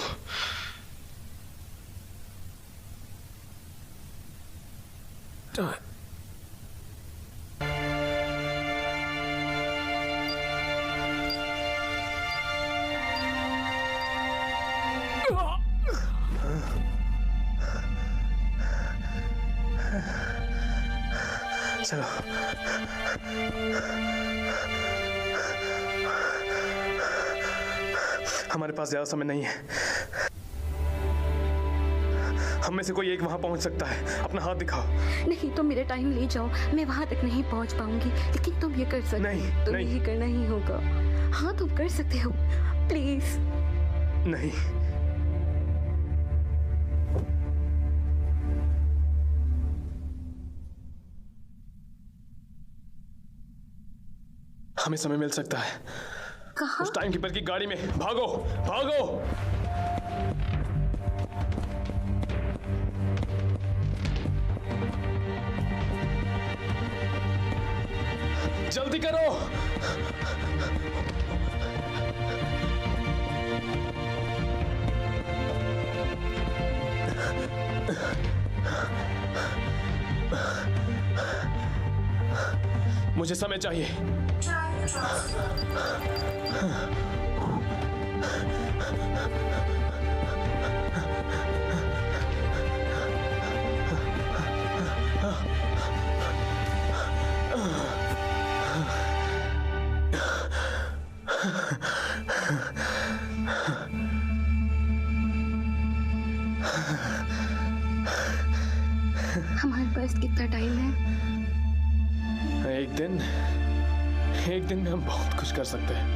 चलो। हमारे पास ज्यादा समय नहीं है। हम में से कोई एक वहां पहुंच सकता है। अपना हाथ दिखाओ। नहीं, तुम मेरा टाइम ले जाओ, मैं वहां तक नहीं पहुंच पाऊंगी, लेकिन तुम ये कर सकते हो। नहीं, तुम्हें ये करना ही होगा। हाँ, तुम कर सकते हो, प्लीज। नहीं। हमें समय मिल सकता है। कहाँ? उस टाइम कीपर की गाड़ी में। भागो भागो। जल्दी करो। मुझे समय चाहिए। हमारे पास कितना टाइम है? एक दिन में हम बहुत कुछ कर सकते हैं।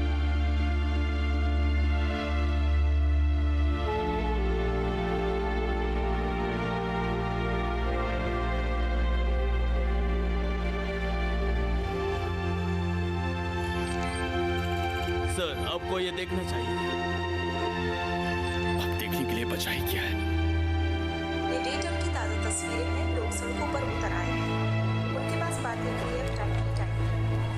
सर, आपको ये देखना चाहिए। अब देखने के लिए बचाई क्या है? ये डेटम की ताज़ा तस्वीरें हैं। लोग सड़कों पर उतर आए हैं। उनके पास बातचीत के लिए टाइम ही टाइम।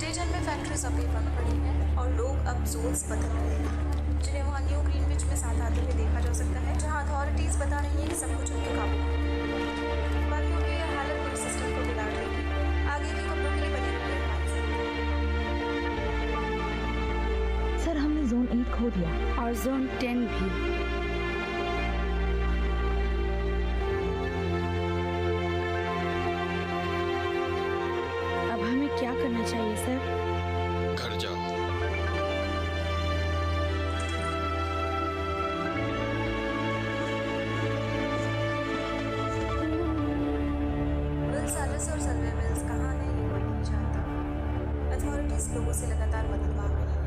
डेटम में फैक्ट्रीज अभी बंद पड़ी हैं और लोग अब जोन्स बदल रहे हैं, जिन्हें वहाँ न्यू ग्रीनविच में साथ आते हुए देखा जा सकता है, जहाँ अथॉरिटीज बता रही हैं कि सब कुछ उनके काबू में है। बाकियों की यह हालत पूरे सिस्टम को बिगाड़ देगी। आगे के खबरों के लिए बने रहिए हमारे साथ। सर, हमने जोन 8 खो दिया और जोन 10 भी। अब हमें क्या करना चाहिए सर? घर जाओ। विल सैलिस और सल्वे विल्स कहाँ हैं ये कोई नहीं जानता। अथॉरिटीज लोगों से लगातार मदद मांग रही है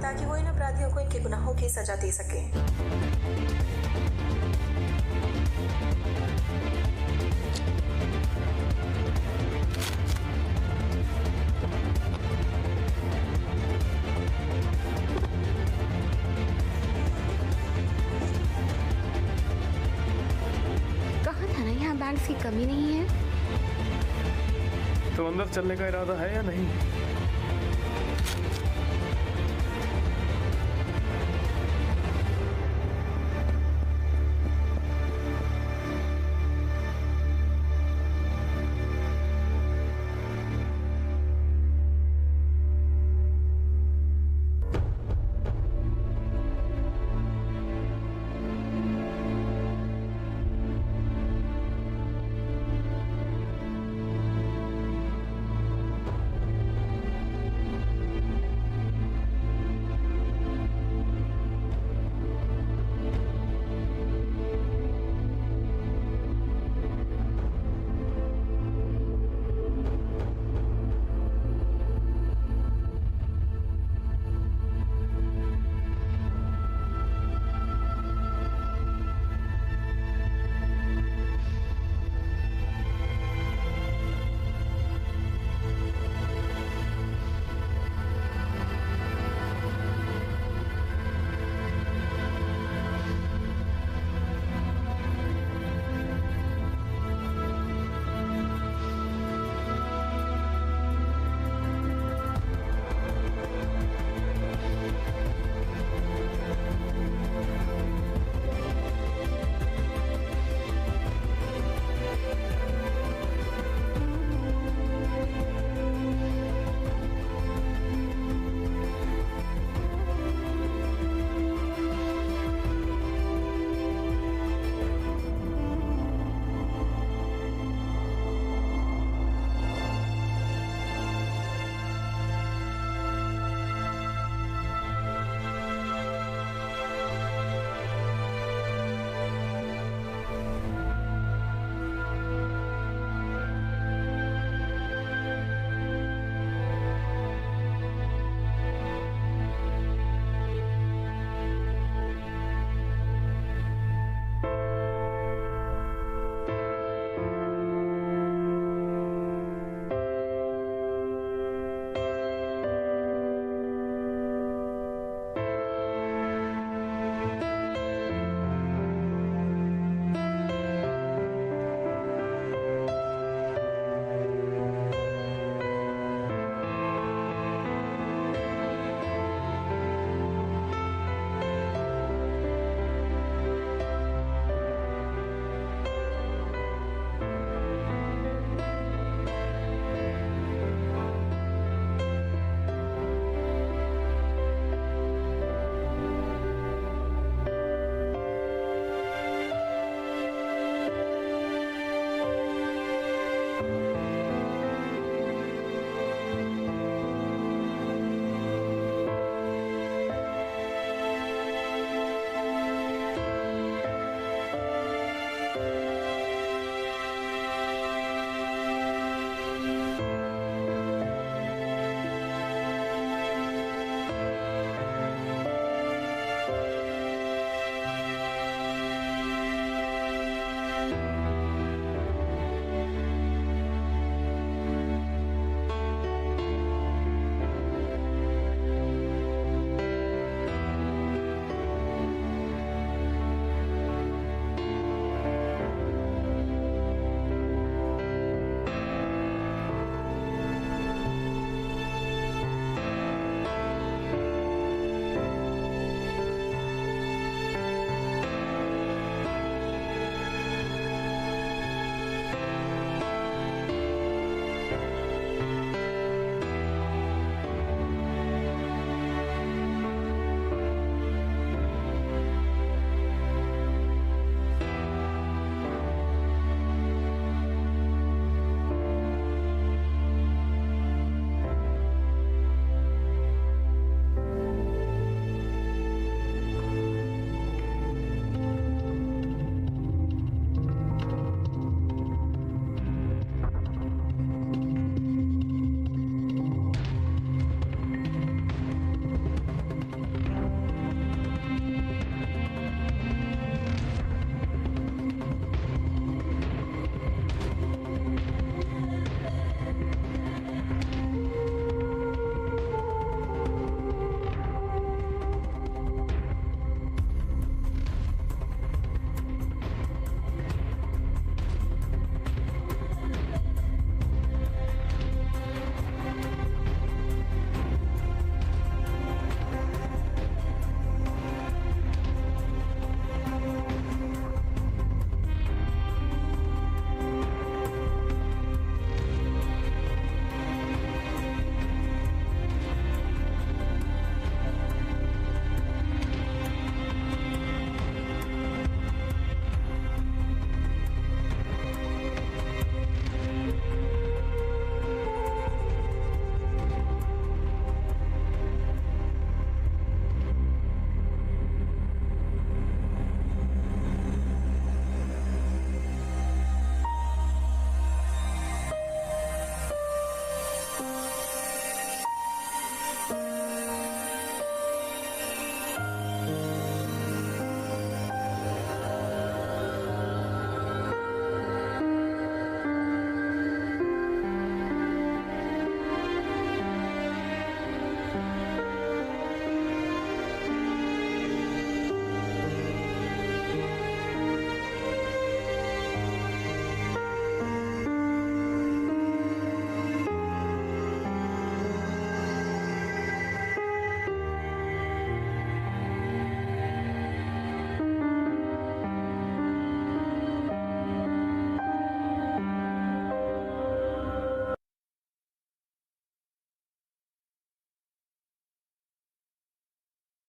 ताकि वो इन अपराधियों को इनके गुनाहों की सजा दे सके। कहा था ना यहाँ बैंक्स की कमी नहीं है। तो अंदर चलने का इरादा है या नहीं?